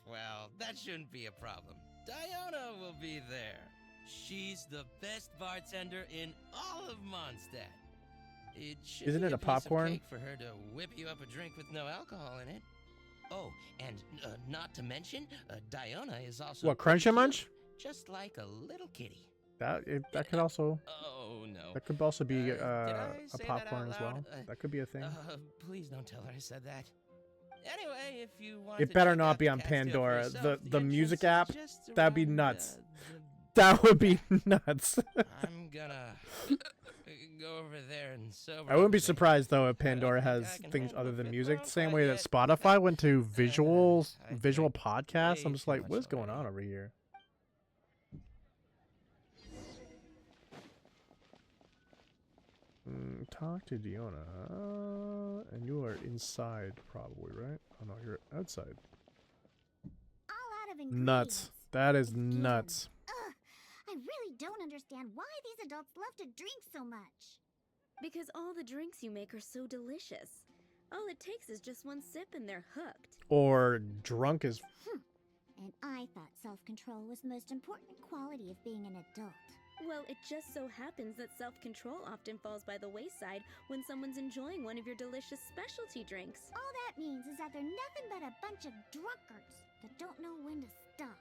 Well, that shouldn't be a problem. Diana will be there. She's the best bartender in all of Mondstadt. Isn't it a popcorn? Cake for her to whip you up a drink with no alcohol in it. Oh, and not to mention, Diana is also what, Crunch and Munch? Just like a little kitty. That could also. Oh no. That could also be a say popcorn that as well. That could be a thing. Please don't tell her I said that. Anyway, if you want it better not be on Pandora. The music app. That'd be nuts. That would be nuts. I'm gonna go over there and sober. I wouldn't be surprised though if Pandora has things other than music. The same way that Spotify went to visual podcasts. I'm just like, what is going on over here? Talk to Diona. And you are inside, probably, right? Oh no, you're outside. All out of Nuts. That is nuts. Ugh, I really don't understand why these adults love to drink so much. Because all the drinks you make are so delicious. All it takes is just one sip and they're hooked. Or drunk as... And I thought self-control was the most important quality of being an adult. Well, it just so happens that self-control often falls by the wayside when someone's enjoying one of your delicious specialty drinks. All that means is that they're nothing but a bunch of drunkards that don't know when to stop.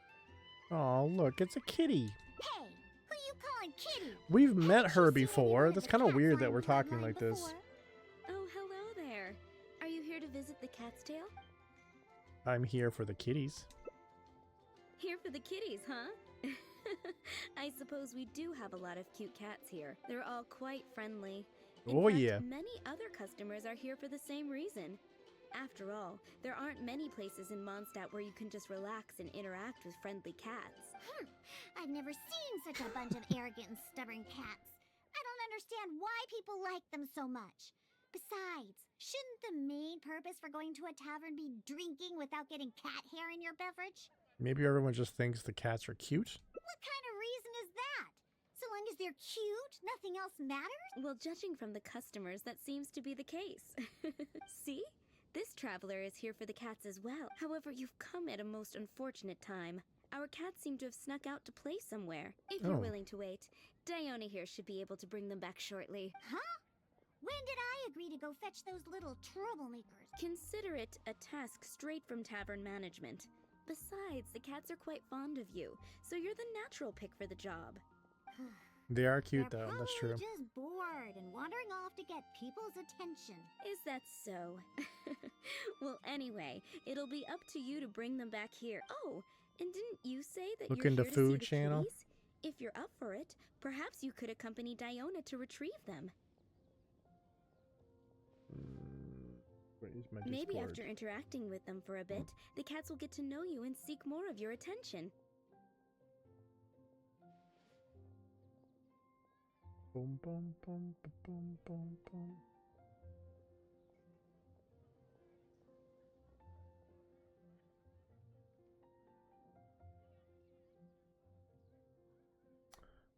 Oh, look, it's a kitty. Hey, who you calling kitty? We've met her before. That's kind of weird that we're talking like this. Oh, hello there. Are you here to visit the Cat's Tail? I'm here for the kitties. Here for the kitties, huh? I suppose we do have a lot of cute cats here. They're all quite friendly. In fact, yeah. Many other customers are here for the same reason. After all, there aren't many places in Mondstadt where you can just relax and interact with friendly cats. I've never seen such a bunch of arrogant and stubborn cats. I don't understand why people like them so much. Besides, shouldn't the main purpose for going to a tavern be drinking without getting cat hair in your beverage? Maybe everyone just thinks the cats are cute. What kind of reason is that? So long as they're cute, nothing else matters? Well, judging from the customers, that seems to be the case. See? This traveler is here for the cats as well. However, you've come at a most unfortunate time. Our cats seem to have snuck out to play somewhere. If you're willing to wait, Diona here should be able to bring them back shortly. Huh? When did I agree to go fetch those little troublemakers? Consider it a task straight from tavern management. Besides, the cats are quite fond of you, so you're the natural pick for the job. They are cute though, that's true. Just bored and wandering off to get people's attention. Is that so? Well, anyway, it'll be up to you to bring them back here. Oh, and didn't you say that Look you're into here food to see the channel. kitties? If you're up for it, perhaps you could accompany Diona to retrieve them. Where's my Maybe Discord? after interacting with them for a bit, the cats will get to know you and seek more of your attention. Boom, boom, boom, boom, boom, boom.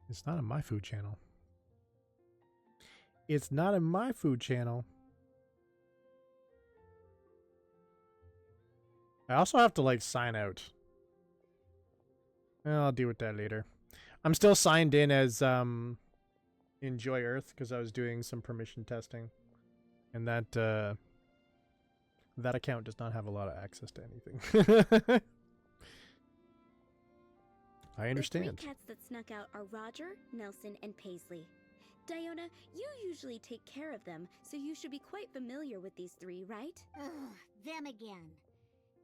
It's not in my food channel. It's not in my food channel. I also have to like sign out. Well, I'll deal with that later. I'm still signed in as Enjoy Earth because I was doing some permission testing, and that account does not have a lot of access to anything. I understand. The 3 cats that snuck out are Roger, Nelson, and Paisley. Diona, you usually take care of them, so you should be quite familiar with these 3, right? Ugh, them again.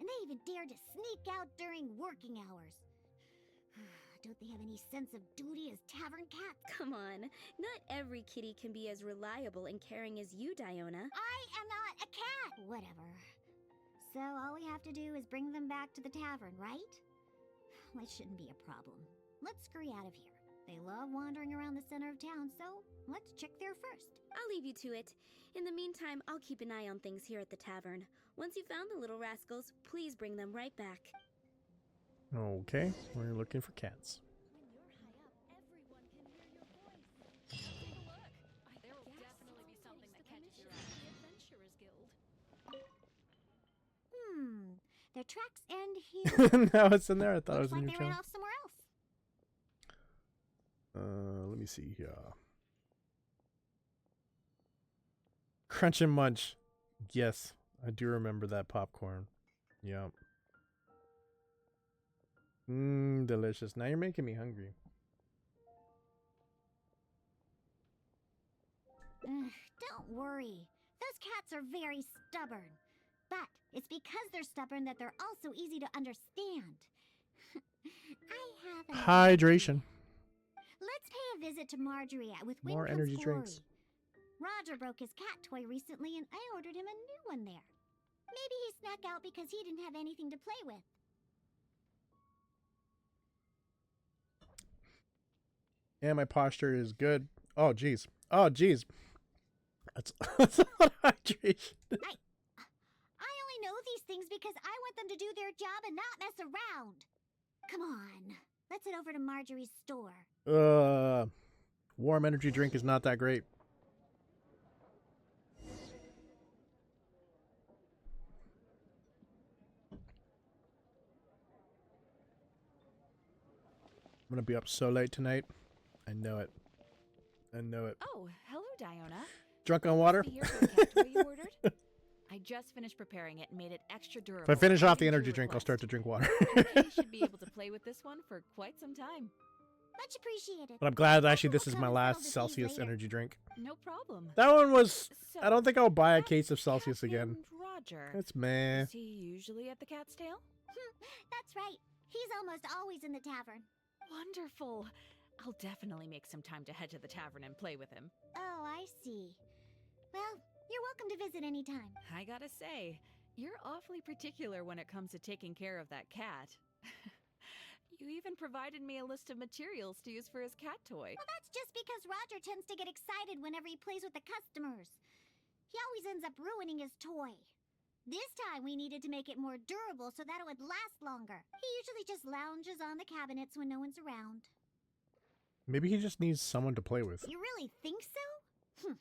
And they even dare to sneak out during working hours. Don't they have any sense of duty as tavern cats? Come on, not every kitty can be as reliable and caring as you, Diona. I am not a cat! Whatever. So all we have to do is bring them back to the tavern, right? Well, it shouldn't be a problem. Let's scurry out of here. They love wandering around the center of town, so let's check there first. I'll leave you to it. In the meantime, I'll keep an eye on things here at the tavern. Once you've found the little rascals, please bring them right back. Okay, we're looking for cats. Their tracks end here. Now it's in there. I thought it was Looks in like your they ran channel. off somewhere else. Let me see here. Crunch and Munch. Yes, I do remember that popcorn. Yep. Delicious. Now you're making me hungry. Don't worry. Those cats are very stubborn. But it's because they're stubborn that they're also easy to understand. I have Hydration. Let's pay a visit to Marjorie with More Wind energy Comes Glory. drinks. Roger broke his cat toy recently and I ordered him a new one there. Maybe he snuck out because he didn't have anything to play with. Yeah, my posture is good. Oh, jeez. Oh, jeez. That's a lot of hydration. I only know these things because I want them to do their job and not mess around. Come on. Let's head over to Marjorie's store. Warm energy drink is not that great. I'm gonna be up so late tonight. I know it. I know it. Oh, hello, Diona. Drunk on water? Here's the cat toy you ordered. I just finished preparing it and made it extra durable. If I finish off the according to energy your drink, I'll request. start to drink water. You should be able to play with this one for quite some time. Much appreciated. But I'm glad actually this We'll is come my and last sell the Celsius things later. energy drink. No problem. That one was... So, I don't think I'll buy a that case of Celsius cat again. named Roger. It's meh. Is he usually at the cat's tail? That's right. He's almost always in the tavern. Wonderful. I'll definitely make some time to head to the tavern and play with him. Oh, I see. Well, you're welcome to visit anytime. I gotta say, you're awfully particular when it comes to taking care of that cat. You even provided me a list of materials to use for his cat toy. Well, that's just because Roger tends to get excited whenever he plays with the customers. He always ends up ruining his toy. This time we needed to make it more durable so that it would last longer. He usually just lounges on the cabinets when no one's around. Maybe he just needs someone to play with. You really think so?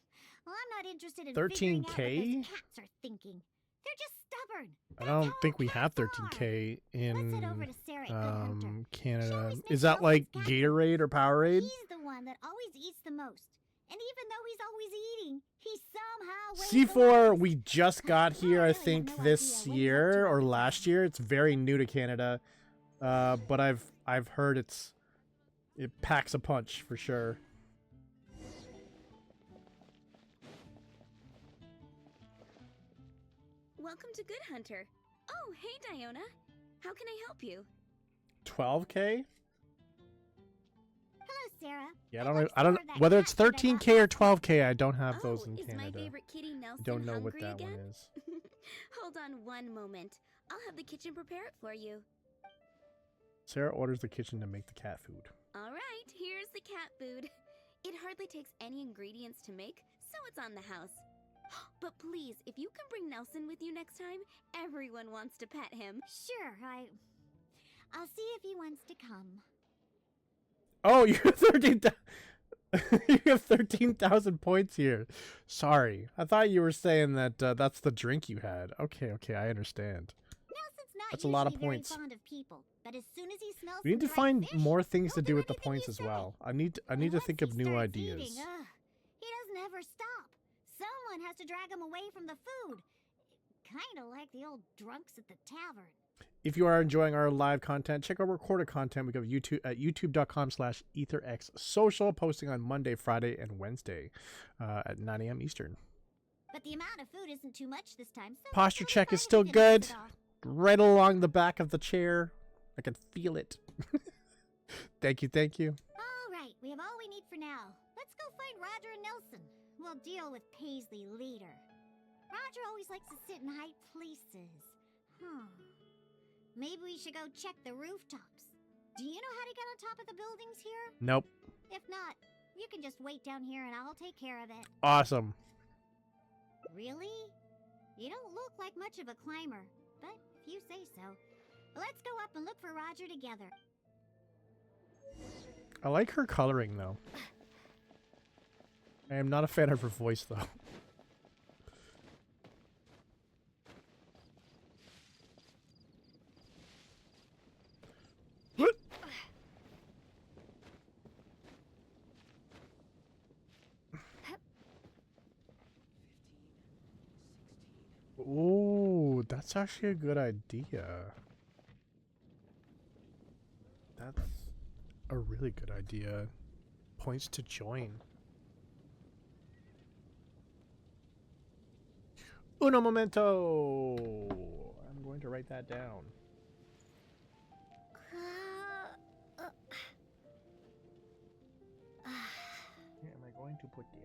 Well, I'm not interested in figuring out what 13K? those cats are thinking. They're just stubborn. I don't think we have 13K Let's head over in to Sarah at Good Hunter. Canada. always makes Is that like cats. Gatorade or Powerade? He's the one that always eats the most. And even though he's always eating, he somehow weighs the C4 most. we just got here, I really have think, no this idea what he's up year to or all the last time. year. It's very new to Canada, but I've heard it packs a punch for sure. Welcome to Good Hunter. Oh, hey, Diona. How can I help you? 12K? Hello, Sarah. Yeah, I'd I don't like some more of that whether it's cat food I 13K or bought. 12K. I don't have Oh, those in is my Canada. favorite kitty I Nelson don't know what hungry that again? one is. Hold on one moment. I'll have the kitchen prepare it for you. Sarah orders the kitchen to make the cat food. All right, here's the cat food. It hardly takes any ingredients to make, so it's on the house. But please, if you can bring Nelson with you next time, everyone wants to pet him. Sure, I'll see if he wants to come. Oh, you have 13,000. You have 13,000 points here. Sorry, I thought you were saying that that's the drink you had. Okay, I understand. Nelson's not That's a lot of usually very points. fond of people, but as soon as he smells We need to some dried find fish, more things to he'll do with the everything points you as say. well. I need to And think once of he new starts ideas. eating, he doesn't ever stop. Someone has to drag him away from the food. Kind of like the old drunks at the tavern. If you are enjoying our live content, check our recorded content. We go YouTube at youtube.com/ETHERxSOCIal, posting on Monday, Friday, and Wednesday at 9 a.m. Eastern. But the amount of food isn't too much this time. So Posture we'll be check fine is if still we can mix good. it off. Right along the back of the chair. I can feel it. Thank you. All right, we have all we need for now. Let's go find Roger and Nelson. We'll deal with Paisley later. Roger always likes to sit in high places. Maybe we should go check the rooftops. Do you know how to get on top of the buildings here? Nope. If not, you can just wait down here and I'll take care of it. Awesome. Really? You don't look like much of a climber, but if you say so. Let's go up and look for Roger together. I like her coloring, though. I am not a fan of her voice, though. What? Ooh, that's actually a good idea. That's a really good idea. Points to join. Uno momento! I'm going to write that down. Where am I going to put it?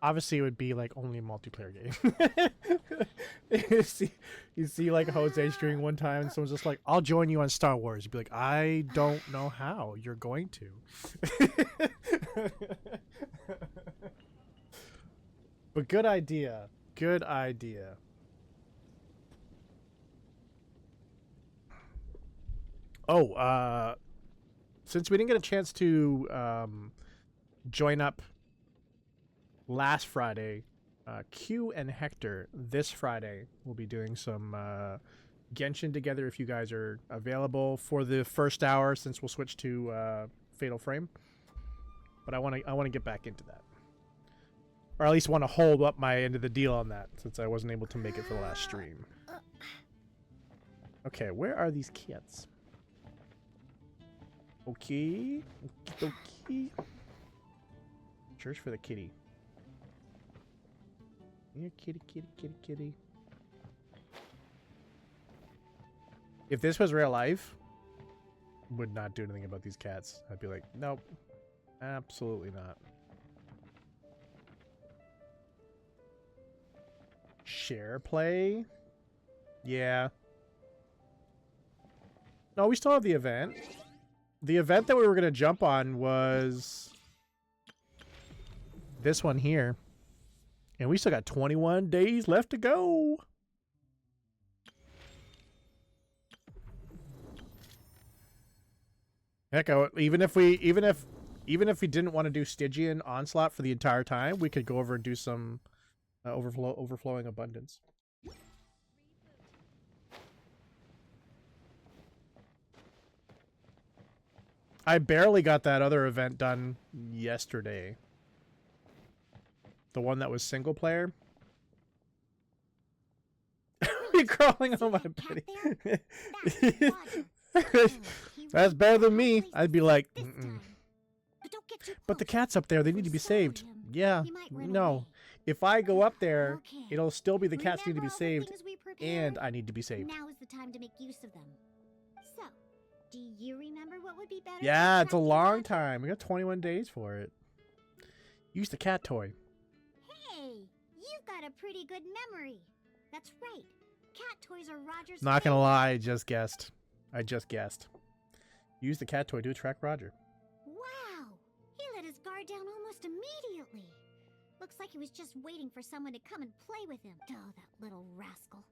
Obviously, it would be like only a multiplayer game. you see like Jose streaming one time, and someone's just like, "I'll join you on Star Wars." You'd be like, "I don't know how you're going to." But good idea. Good idea. Oh, since we didn't get a chance to join up last Friday, Q and Hector this Friday will be doing some Genshin together if you guys are available for the first hour, since we'll switch to Fatal Frame. But I want to get back into that, or at least want to hold up my end of the deal on that, since I wasn't able to make it for the last stream. Okay, where are these kids? Okay. Okay. Church for the kitty. Here, kitty, kitty, kitty, kitty. If this was real life, would not do anything about these cats. I'd be like, nope, absolutely not. Share play? Yeah. No, we still have the event. The event that we were going to jump on was this one here. And we still got 21 days left to go. Heck, even if we didn't want to do Stygian Onslaught for the entire time, we could go over and do some overflowing abundance. I barely got that other event done yesterday. The one that was single player. Crawling on my cat bed. there? That's Roger. He That's really better than got me. a place I'd to be sleep like, this "Mm-mm." time. But don't get too But the close. cat's up there. They If need to we be startle saved. him, Yeah. he might run No. away. If I go up there, Okay. it'll still be the cats need to Remember be all the saved, things we and prepared? I need to be saved. Now is the time to make use of them. So, do you remember what would be better? Yeah, than it's a attracting long Roger? time. We got 21 days for it. Use the cat toy. Hey, you've got a pretty good memory. That's right. Cat toys are Roger's Not gonna favorite. lie, I just guessed. Use the cat toy to attract Roger. Wow! He let his guard down almost immediately. Looks like he was just waiting for someone to come and play with him. Oh, that little rascal.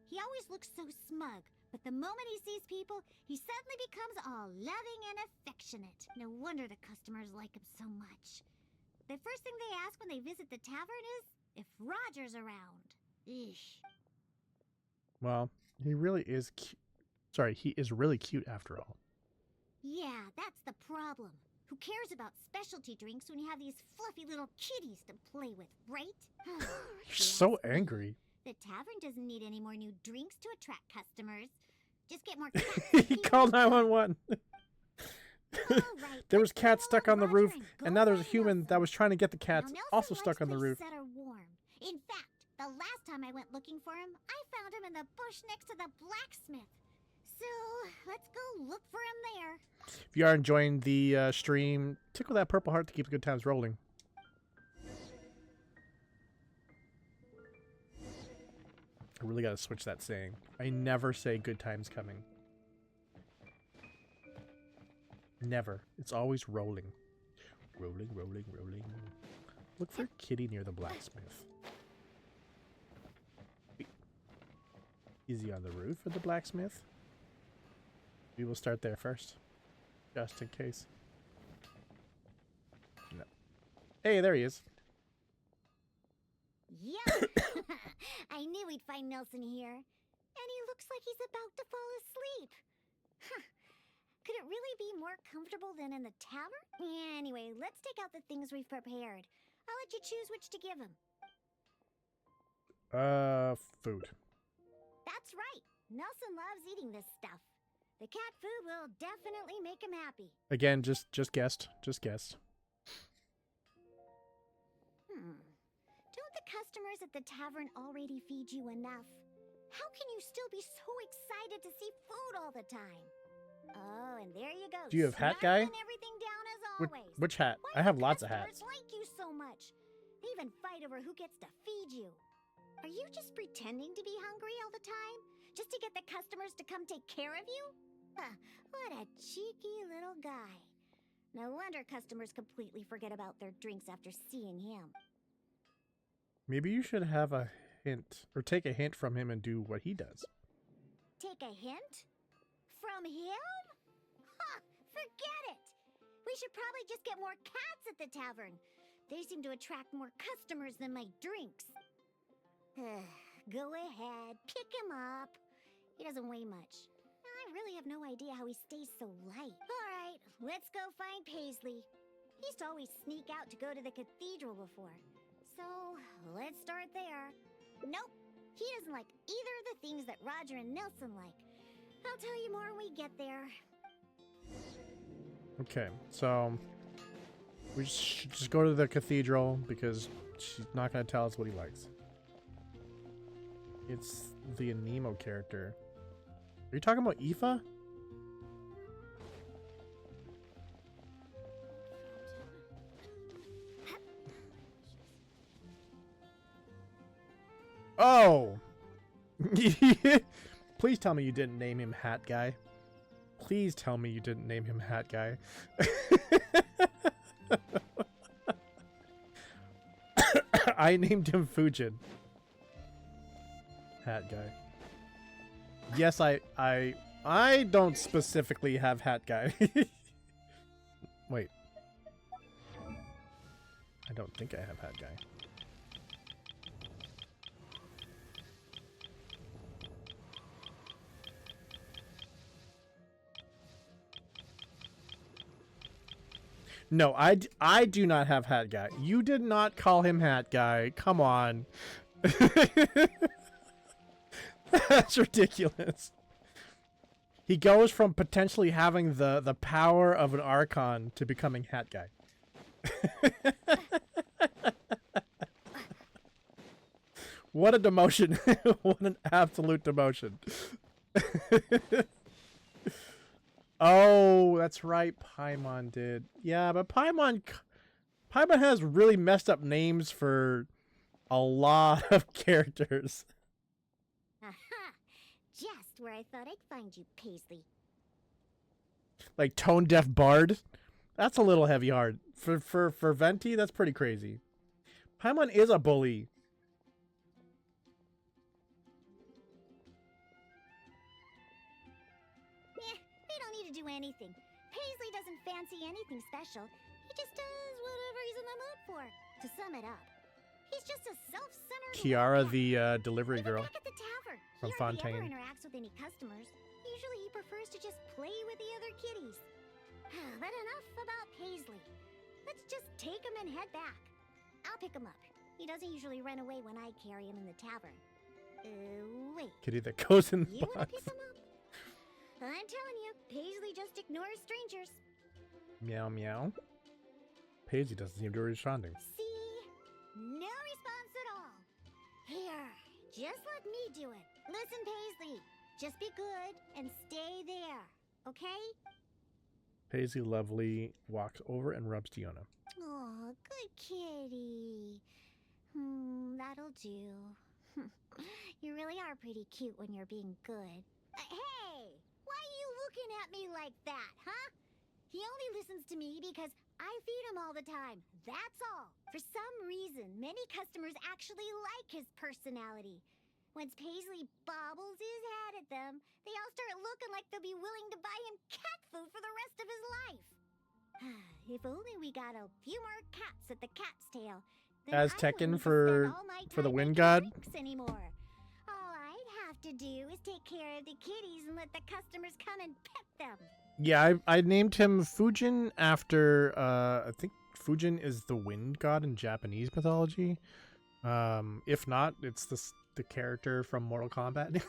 He always looks so smug, but the moment he sees people, he suddenly becomes all loving and affectionate. No wonder the customers like him so much. The first thing they ask when they visit the tavern is if Roger's around. Eesh. Well, he really is cute. Sorry, he is really cute after all. Yeah, that's the problem. Who cares about specialty drinks when you have these fluffy little kitties to play with, right? You're so angry. The tavern doesn't need any more new drinks to attract customers. Just get more cats. He called 911. Right, There was let's cats go stuck on on the Roger roof, and and go now there's a find human Nelson. that was trying to get the Now, cats Nelson also likes stuck on the roof. places that are warm. In fact, the last time I went looking for him, I found him in the bush next to the blacksmith. So, let's go look for him there. If you are enjoying the stream, tickle that purple heart to keep the good times rolling. I really gotta switch that saying. I never say good times coming. Never. It's always rolling. Rolling, rolling, rolling. Look for Kitty near the blacksmith. Is he on the roof of the blacksmith? We will start there first. Just in case. No. Hey, there he is. Yeah! I knew we'd find Nelson here. And he looks like he's about to fall asleep. Huh. Could it really be more comfortable than in the tavern? Anyway, let's take out the things we've prepared. I'll let you choose which to give him. Food. That's right. Nelson loves eating this stuff. The cat food will definitely make him happy. Again, just guessed. Just guessed. Don't the customers at the tavern already feed you enough? How can you still be so excited to see food all the time? Oh, and there you go. Do you have hat guy? snuggling everything down as always. Which hat? Why I have do lots of customers hats. like you so much? They even fight over who gets to feed you. Are you just pretending to be hungry all the time? Just to get the customers to come take care of you? Huh, what a cheeky little guy. No wonder customers completely forget about their drinks after seeing him. Maybe you should have a hint, or take a hint from him and do what he does. Take a hint? From him? Ha! Forget it! We should probably just get more cats at the tavern. They seem to attract more customers than my drinks. Go ahead, pick him up. He doesn't weigh much. I really have no idea how he stays so light. Alright, let's go find Paisley. He used to always sneak out to go to the cathedral before. So, let's start there. Nope, he doesn't like either of the things that Roger and Nelson like. I'll tell you more when we get there. Okay, so we should just go to the cathedral because she's not going to tell us what he likes. It's the Nemo character. Are you talking about Aoife? Oh! Please tell me you didn't name him Hat Guy. Please tell me you didn't name him Hat Guy. I named him Fujin. Hat Guy. Yes, I don't specifically have Hat Guy. Wait. I don't think I have Hat Guy. No, I do not have Hat Guy. You did not call him Hat Guy. Come on. That's ridiculous. He goes from potentially having the power of an Archon to becoming Hat Guy. What a demotion. What an absolute demotion. Oh, that's right. Paimon did. Yeah, but Paimon has really messed up names for a lot of characters. Aha! Just where I thought I'd find you, Paisley. Like Tone Deaf Bard. That's a little heavy hard. For Venti, that's pretty crazy. Paimon is a bully. We don't need to do anything. Paisley doesn't fancy anything special. He just does whatever he's in the mood for. To sum it up, he's just a self-centered... Kiara, the delivery girl back at the tavern. from He hardly ever Fontaine. interacts with any customers. Usually he prefers to just play with the other kitties. But enough about Paisley. Let's just take him and head back. I'll pick him up. He doesn't usually run away when I carry him in the tavern. Wait. Kitty that goes in the You wanna box. pick him up? I'm telling you, Paisley just ignores strangers. Meow meow. Paisley doesn't seem to be responding. See? No response at all. Here, just let me do it. Listen, Paisley. Just be good and stay there, okay? Paisley lovely walks over and rubs Diona. Oh, good kitty. That'll do. You really are pretty cute when you're being good. Hey! Why are you looking at me like that, huh? He only listens to me because I feed him all the time. That's all. For some reason, many customers actually like his personality. Once Paisley bobbles his head at them, they all start looking like they'll be willing to buy him cat food for the rest of his life. If only we got a few more cats at the cat's tail. Then As I Tekken wouldn't have to spend for all my the time Wind making God. drinks anymore. All I'd have to do is take care of the kitties and let the customers come and pet them. Yeah, I named him Fujin after I think Fujin is the wind god in Japanese mythology. If not, it's the character from Mortal Kombat.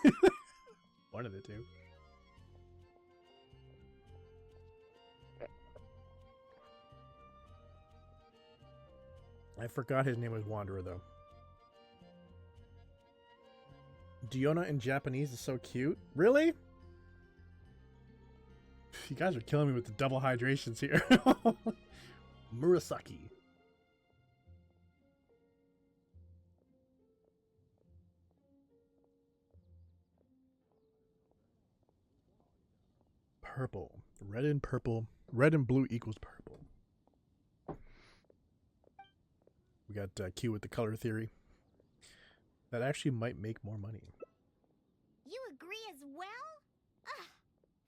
One of the two. I forgot his name was Wanderer though. Diona in Japanese is so cute. Really? You guys are killing me with the double hydrations here. Murasaki. Purple. Red and purple. Red and blue equals purple. We got Q with the color theory. That actually might make more money. You agree as well?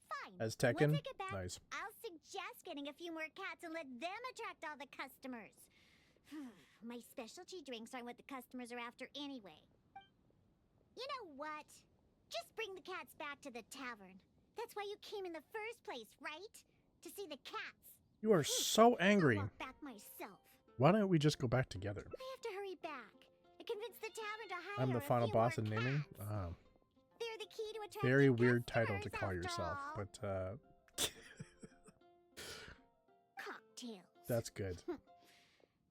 Fine. As Tekken? Once I get back, Nice. I'll suggest getting a few more cats and let them attract all the customers. My specialty drinks aren't what the customers are after anyway. You know what? Just bring the cats back to the tavern. That's why you came in the first place, right? To see the cats. You are so angry. I'll walk back myself. Why don't we just go back together? I have to hurry back. I convinced the tavern to hire I'm the a final few boss more in naming. cats. Oh, They're the key to attracting very weird title customers, to call after yourself, all. but Cocktails. that's good.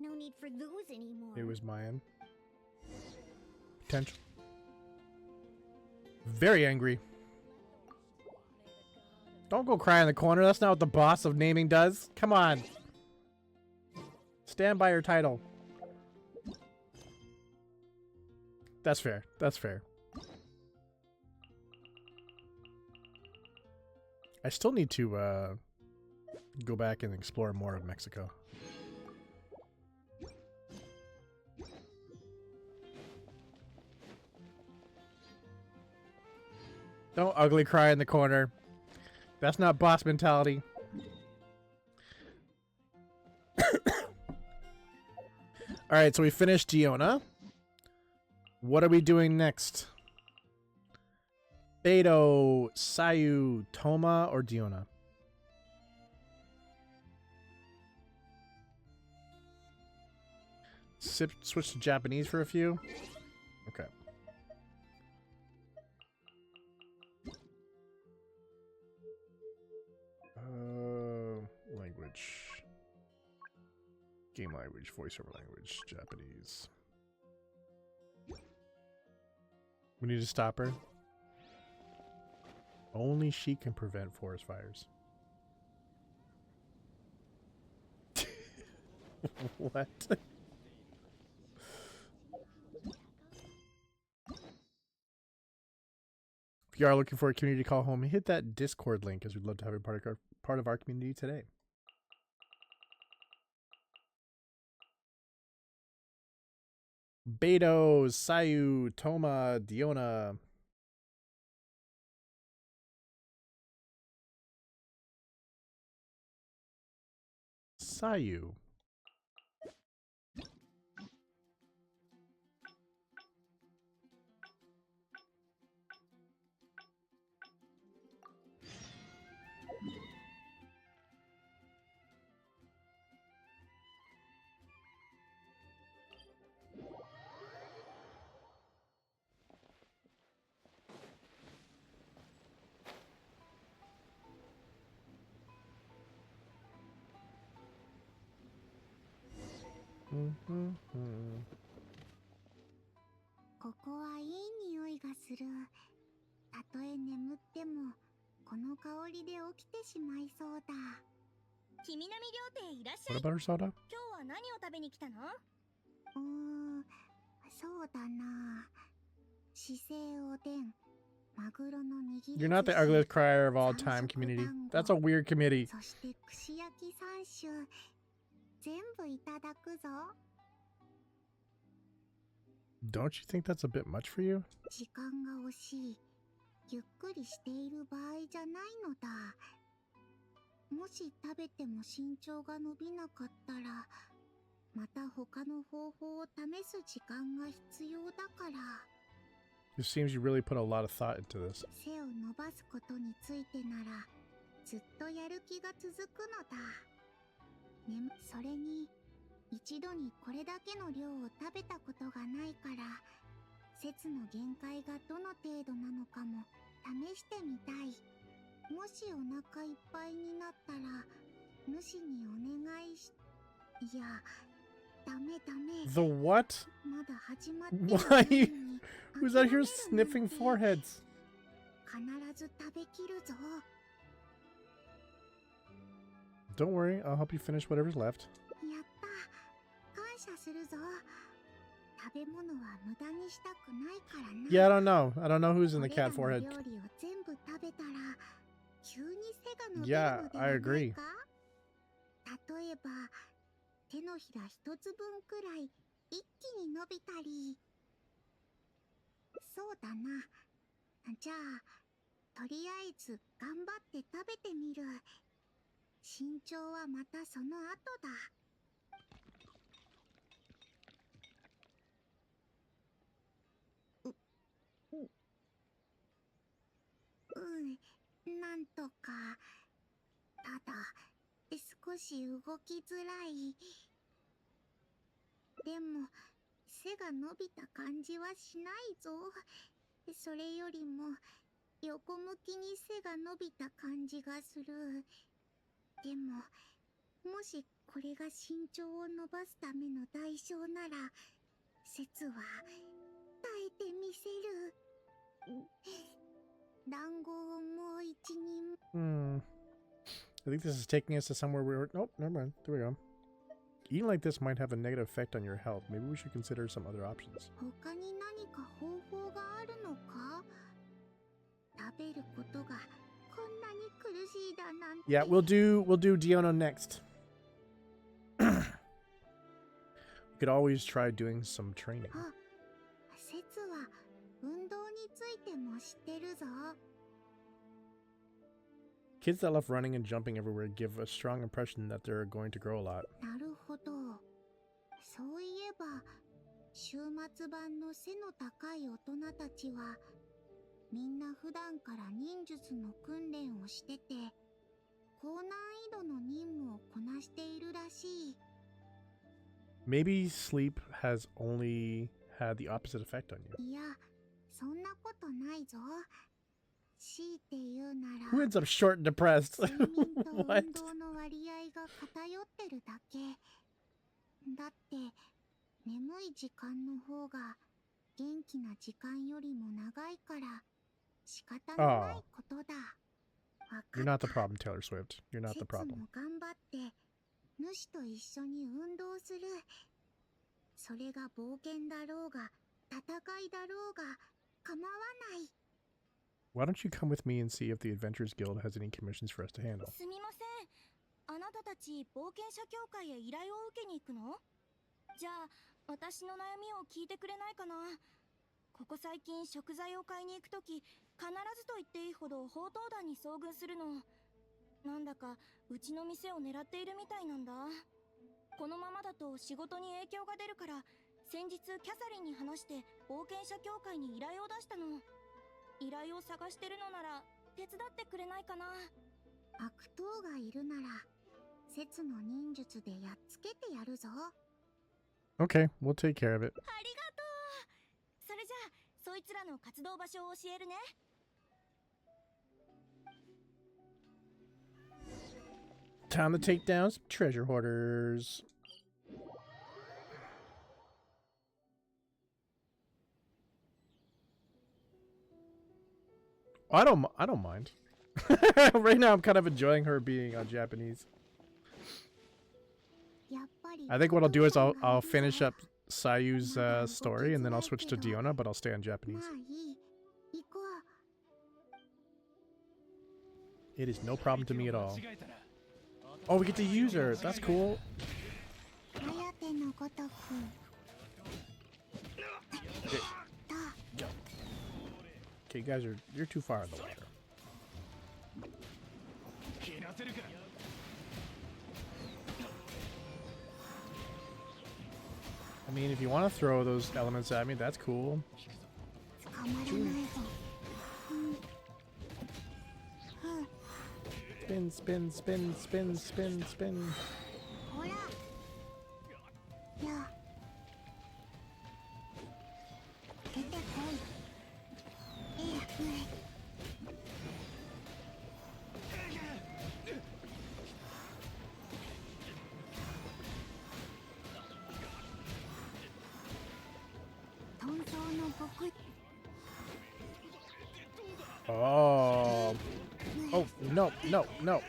No need for those anymore. It was Mayan. Potential. Very angry. Don't go cry in the corner. That's not what the boss of naming does. Come on. Stand by your title. That's fair. That's fair. I still need to go back and explore more of Mexico. Don't ugly cry in the corner. That's not boss mentality. Alright, so we finished Diona. What are we doing next? Beto, SAYU, Toma, or Diona? Switch to Japanese for a few? Okay. English, voiceover language, Japanese. We need to stop her. Only she can prevent forest fires. What? If you are looking for a community call home, hit that Discord link, as we'd love to have you part of our community today. Beto, SAYU, Toma, Diona. SAYU. Mm-hmm. ここはいい匂いがする。たとえ眠っても、この香りで起きてしまいそうだ。君並料亭いらっしゃ What い。 about her soda? 今日は何を食べに来たの？そうだな。四川おでん、マグロの握り寿司、 You're not the ugliest crier of all time, community. That's a weird committee. そして串焼き3種、全部いただくぞ。 Don't you think that's a bit much for you? 時間が惜しい。ゆっくりしている場合じゃないのだ。もし食べても身長が伸びなかったら、また他の方法を試す時間が必要だから。 It seems you really put a lot of thought into this. 背を伸ばすことについてなら、ずっとやる気が続くのだ。それに、一度にこれだけの量を食べたことがないから、節の限界がどの程度なのかも試してみたい。もしお腹いっぱいになったら、主にお願いし、いや、ダメダメ。 The what? まだ始まってないのに。 Who's out here sniffing foreheads? 必ず食べきるぞ。 Don't worry, I'll help you finish whatever's left. やった。感謝するぞ。食べ物は無駄にしたくないからな。 Yeah, I don't know who's in the cat forehead. 料理を全部食べたら、急に背が伸びる Yeah, ので I はない agree. か？例えば、手のひら一つ分くらい一気に伸びたり。そうだな。じゃあ、とりあえず頑張って食べてみる。身長はまたその後だ。なんとか。ただ、少し動きづらい。でも、背が伸びた感じはしないぞ。それよりも、横向きに背が伸びた感じがする。でも、もしこれが身長を伸ばすための代償なら、節は耐えてみせる。団子をもう一人。I think this is taking us to somewhere where... Nope, never mind. There we go. Eating like this might have a negative effect on your health. Maybe we should consider some other options. 他に何か方法があるのか？食べることがこんなに苦しいだなんて。 Yeah, we'll do Diono next. We could always try doing some training. あ、節は運動についても知ってるぞ。 Kids that love running and jumping everywhere give a strong impression that they're going to grow a lot. なるほど。そういえば、週末版の背の高い大人たちは、みんな普段から忍術の訓練をしてて、高難易度の任務をこなしているらしい。 Maybe sleep has only had the opposite effect on you. いや、そんなことないぞ。強いて言うなら、 Who ends up short and depressed? 睡眠と運 What? 動の割合が偏ってるだけ。だって眠い時間の方が元気な時間よりも長いから仕方のないことだ。You're not the problem, Taylor Swift. You're not the 節 problem. も頑張って主と一緒に運動する。それが冒険だろうが戦いだろうが構わない。 Why don't you come with me and see if the Adventurers Guild has any commissions for us to handle? すみません。あなたたち冒険者協会へ依頼を受けに行くの？じゃあ私の悩みを聞いてくれないかな。ここ最近食材を買いに行くとき必ずと言っていいほど宝刀団に遭遇するの。なんだかうちの店を狙っているみたいなんだ。このままだと仕事に影響が出るから先日キャサリンに話して冒険者協会に依頼を出したの。依頼を探してるのなら手伝ってくれないかな。悪党がいるなら節の忍術でやっつけてやるぞ。 Okay, we'll take care of it. ありがとう。それじゃあそいつらの活動場所を教えるね。Time to take down some treasure hoarders. I don't mind. Right now, I'm kind of enjoying her being Japanese. I think what I'll do is I'll finish up SAYU's story and then I'll switch to Diona, but I'll stay on Japanese. It is no problem to me at all. Oh, we get to use her. That's cool. Okay, you guys you're too far in the water. I mean, if you want to throw those elements at me, that's cool. Spin, spin, spin, spin, spin, spin. Oh. Oh, no, no, no.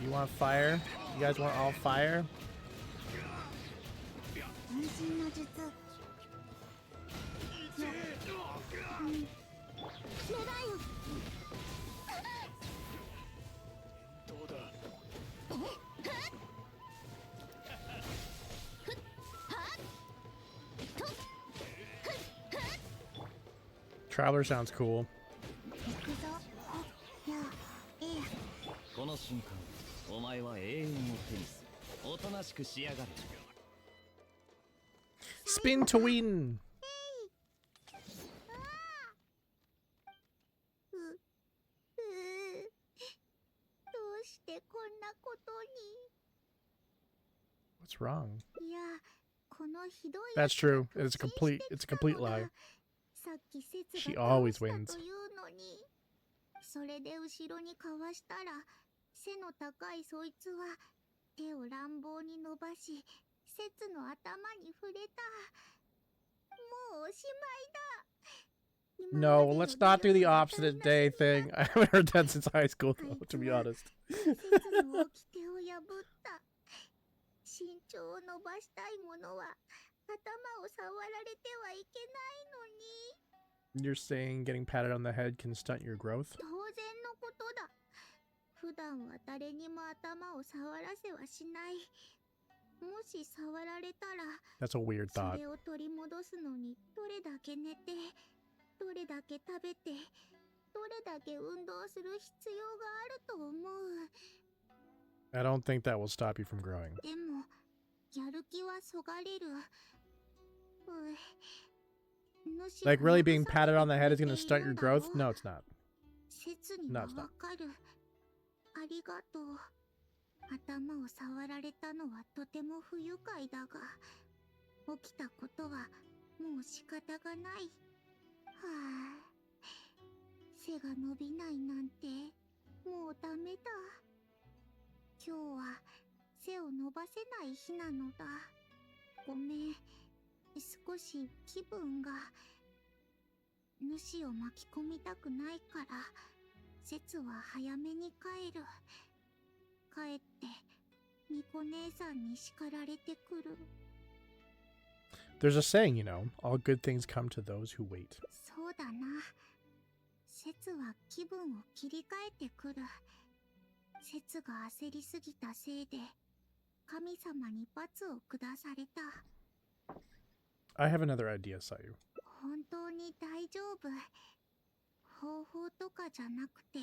You want fire? You guys want all fire? Traveler sounds cool. Spin to win! What's wrong? That's true. It's a complete lie. She always wins. それで後ろにかわしたら背の高いそいつは手を乱暴に伸ばし節の頭に触れた。もうおしまいだ。 No, let's not do the opposite day thing. I haven't heard that since high school, though, to be honest. 節の掟を破った。身長を伸ばしたいものは頭を触られてはいけないのに。 You're saying getting patted on the head can stunt your growth? 当然のことだ。普段は誰にも頭を触らせはしない。もし触られたら、 That's a weird thought. それを取り戻すのにどれだけ寝て、どれだけ食べて、どれだけ運動する必要があると思う。 I don't think that will stop you from growing. でも、やる気はそがれる。Like, really being patted on the head is going to stunt your growth? No, it's not. No, it's not. ありがとう。頭を触られたのはとても不愉快だが、起きたことはもう仕方がない。はあ、背が伸びないなんてもうダメだ。今日は背を伸ばせない日なのだ。ごめん、少し気分が。主を巻き込みたくないから節は早めに帰る。帰ってミコ姉さんに叱られてくる。 There's a saying, you know, all good things come to those who wait. そうだな。節は気分を切り替えてくる。節が焦りすぎたせいで神様に罰を下された。 I have another idea, SAYU. 本当に大丈夫。方法とかじゃなくて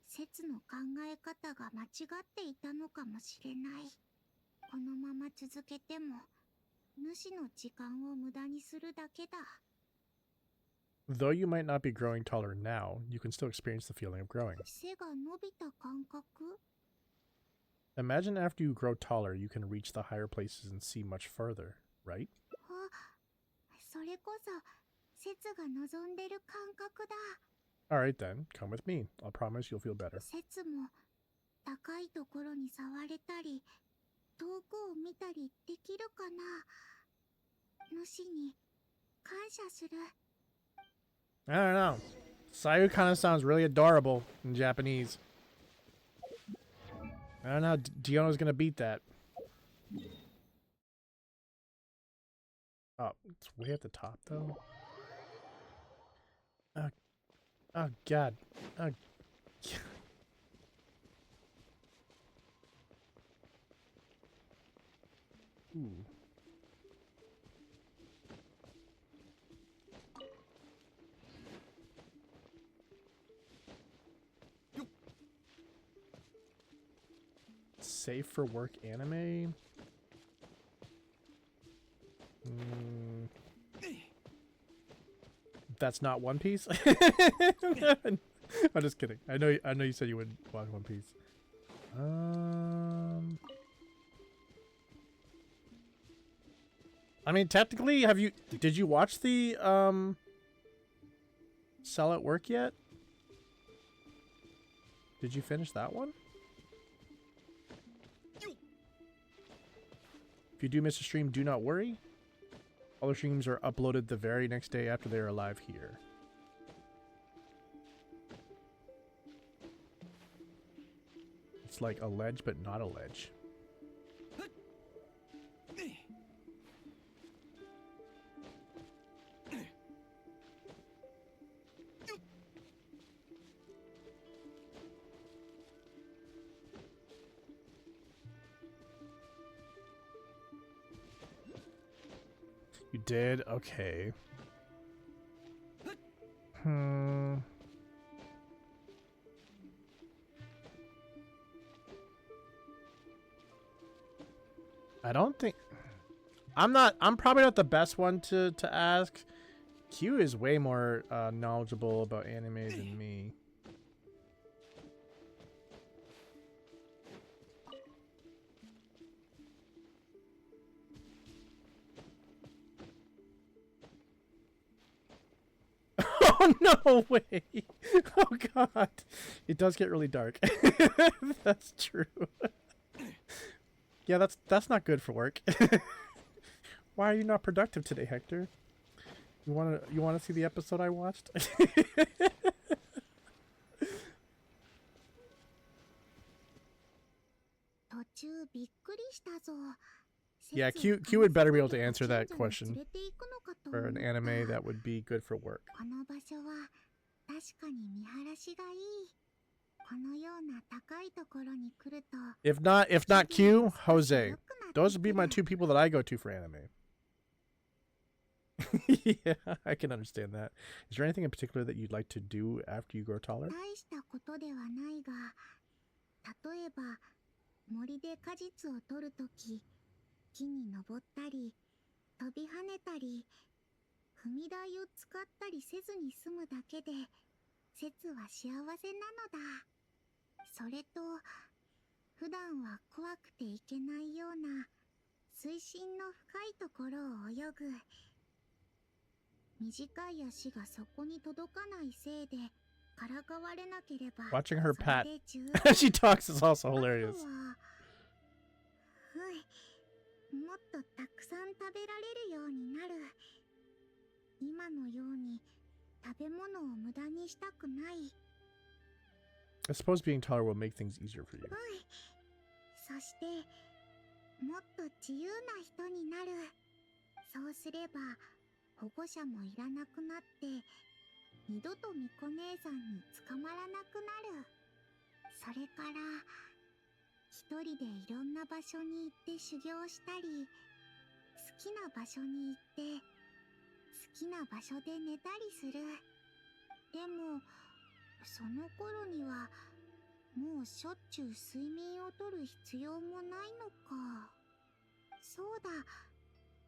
節の考え方が間違っていたのかもしれない。このまま続けても主の時間を無駄にするだけだ。 Though you might not be growing taller now, you can still experience the feeling of growing. 背が伸びた感覚？ Imagine after you grow taller, you can reach the higher places and see much further, right? あ、それこそ節が望んでる感覚だ。 Alright then, come with me. I'll promise you'll feel better. 節も高いところに触れたり遠くを見たりできるかな。主に感謝する。 I don't know. SAYU kind of sounds really adorable in Japanese. I don't know how Diono's gonna beat that. Oh, it's way at the top though. Oh god. Oh. Ooh. Safe for work anime? That's not One Piece? I'm just kidding. I know you said you would watch One Piece. I mean, technically, did you watch the Cell at Work yet? Did you finish that one? If you do miss a stream, do not worry. All the streams are uploaded the very next day after they are live here. It's like a ledge, but not a ledge. You did? Okay. I don't think... I'm probably not the best one to ask. Q is way more knowledgeable about anime than me. Oh, no way. Oh, God. It does get really dark. That's true. Yeah, that's not good for work. Why are you not productive today, Hector? You wanna see the episode I watched? Yeah, Q would better be able to answer that question for an anime that would be good for work. If not Q, Jose. Those would be my two people that I go to for anime. Yeah, I can understand that. Is there anything in particular that you'd like to do after you grow taller? 森で果実を取るとき、木に登ったり、飛び跳ねたり、踏み台を使ったりせずに済むだけで、節は幸せなのだ。それと、普段は怖くていけないような水深の深いところを泳ぐ。短い足がそこに届かないせいで、Watching her pat as she talks is also hilarious. もっとたくさん食べられるようになる。今のように食べ物を無駄にしたくない。 I suppose being taller will make things easier for you. そしてもっと自由な人になる。そうすれば保護者もいらなくなって二度とみこ姉さんに捕まらなくなる。それから一人でいろんな場所に行って修行したり、好きな場所に行って好きな場所で寝たりする。でもその頃にはもうしょっちゅう睡眠をとる必要もないのか。そうだ、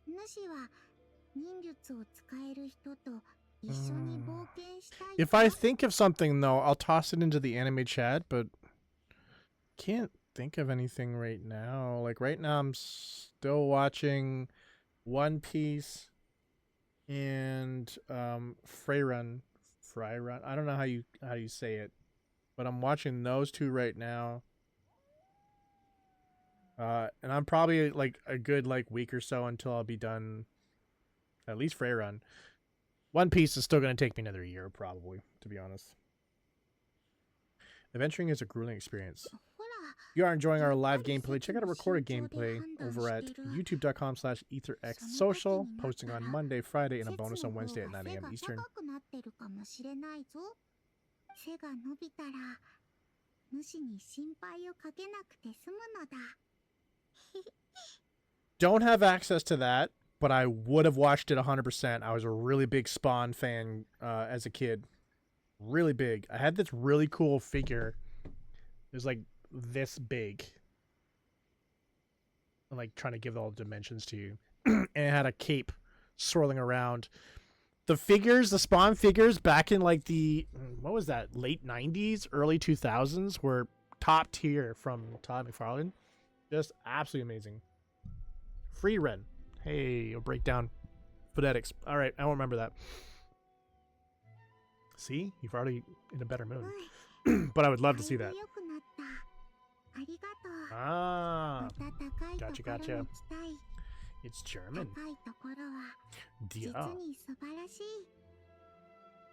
主は忍術を使える人と一緒に冒険したい。 If I think of something though, I'll toss it into the anime chat, but can't think of anything right now. Like right now I'm still watching One Piece and Freyrun. I don't know how you say it, but I'm watching those two right now. And I'm probably like a good week or so until I'll be done at least Freyrun. One Piece is still going to take me another year probably, to be honest. Adventuring is a grueling experience. If you are enjoying our live gameplay, check out our recorded gameplay over at youtube.com/ETHERxSOCIAL, posting on Monday, Friday, and a bonus on Wednesday at 9 a.m. Eastern. Don't have access to that, but I would have watched it 100%. I was a really big Spawn fan as a kid. Really big. I had this really cool figure. It was like this big. I'm like trying to give all the dimensions to you. And it had a cape swirling around. The figures, the Spawn figures back in like the, what was that, late 90s, early 2000s were top tier from Todd McFarlane. Just absolutely amazing. Free Ren. Hey, you'll break down phonetics. All right, I won't remember that. See? You've already in a better mood. But I would love to see that. Ah. Gotcha. It's German. Yeah.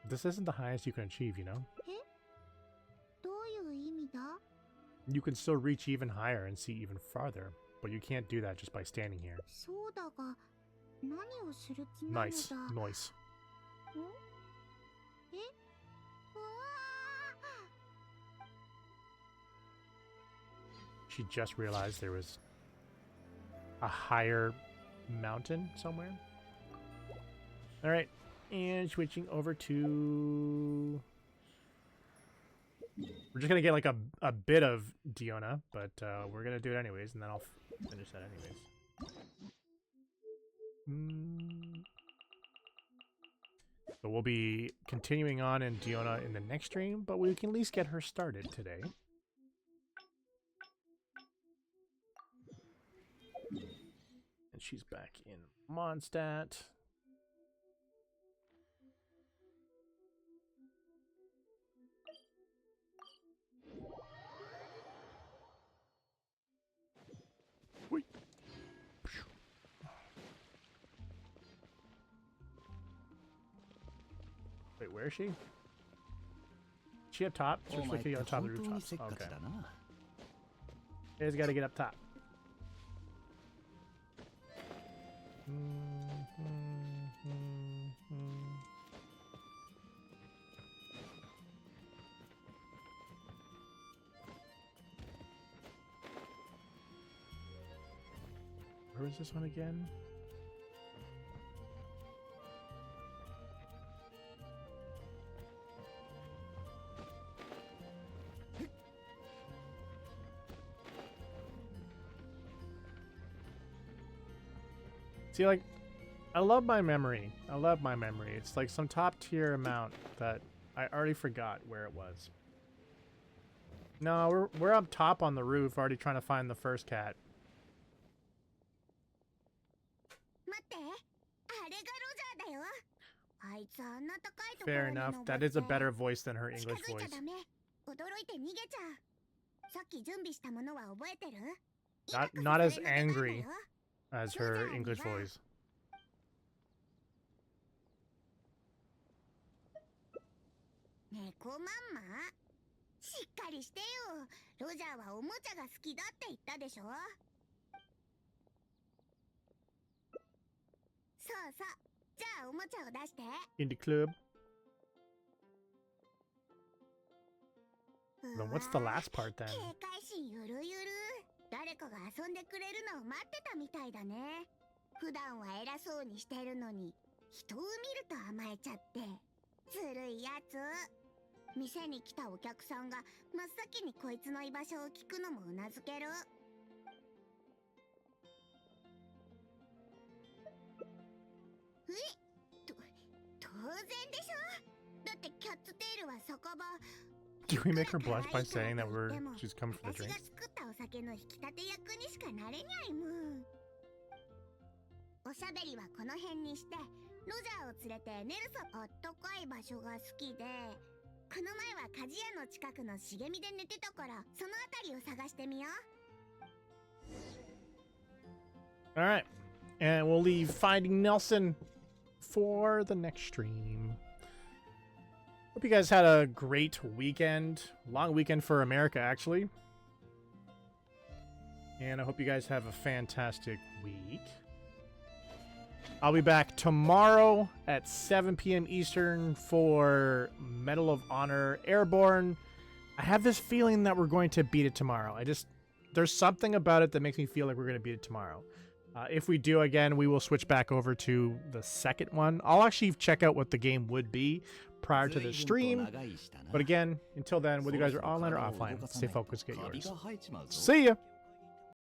This isn't the highest you can achieve, you know? You can still reach even higher and see even farther, but you can't do that just by standing here. Nice. Nice. She just realized there was a higher mountain somewhere. Alright, and switching over to... We're just going to get like a bit of Diona, but we're going to do it anyways, and then I'll finish that anyways. So we'll be continuing on in Diona in the next stream, but we can at least get her started today. And she's back in Mondstadt. Wait. Wait, where is she? Is she up top? She's looking on top of the rooftops. Okay. You guys gotta get up top. Where is this one again? See, like, I love my memory. I love my memory. It's like some top tier amount that I already forgot where it was. No, we're up top on the roof, already trying to find the first cat. いつあんな高いとこ Fair ろに enough. 登 That って is a better voice than her 近 English づいちゃ voice. ダメ。驚いて逃げちゃう。さっき準備したものは覚えてる？ Not as angry as her English voice. 猫マンマ、しっかりしてよ。ロジャーはおもちゃが好きだって言ったでしょ。そうそう。じゃあおもちゃを出して。 In the club. Then what's the last part then? 警戒心ゆるゆる。誰かが遊んでくれるのを待ってたみたいだね。普段は偉そうにしてるのに、人を見ると甘えちゃって。ずるいやつ。店に来たお客さんが真っ先にこいつの居場所を聞くのもうなずける。当然でしょ。だってキャッツテールは酒場。 Do we make her blush by saying that she's coming for the 私が drinks? 作ったお酒の引き立て役にしかなれにゃいもん。おしゃべりはこの辺にして、ロジャーを連れてネルソンあったかい場所が好きで、この前は鍛冶屋の近くの茂みで寝てたから、そのあたりを探してみよう。 Alright. And we'll leave Finding Nelson for the next stream. Hope you guys had a great weekend. Long weekend for America, actually. And I hope you guys have a fantastic week. I'll be back tomorrow at 7 p.m. Eastern for Medal of Honor Airborne. I have this feeling that we're going to beat it tomorrow. There's something about it that makes me feel like we're going to beat it tomorrow. If we do, again, we will switch back over to the second one. I'll actually check out what the game would be prior to the stream. But again, until then, whether you guys are online or offline, stay focused, get yours. See ya!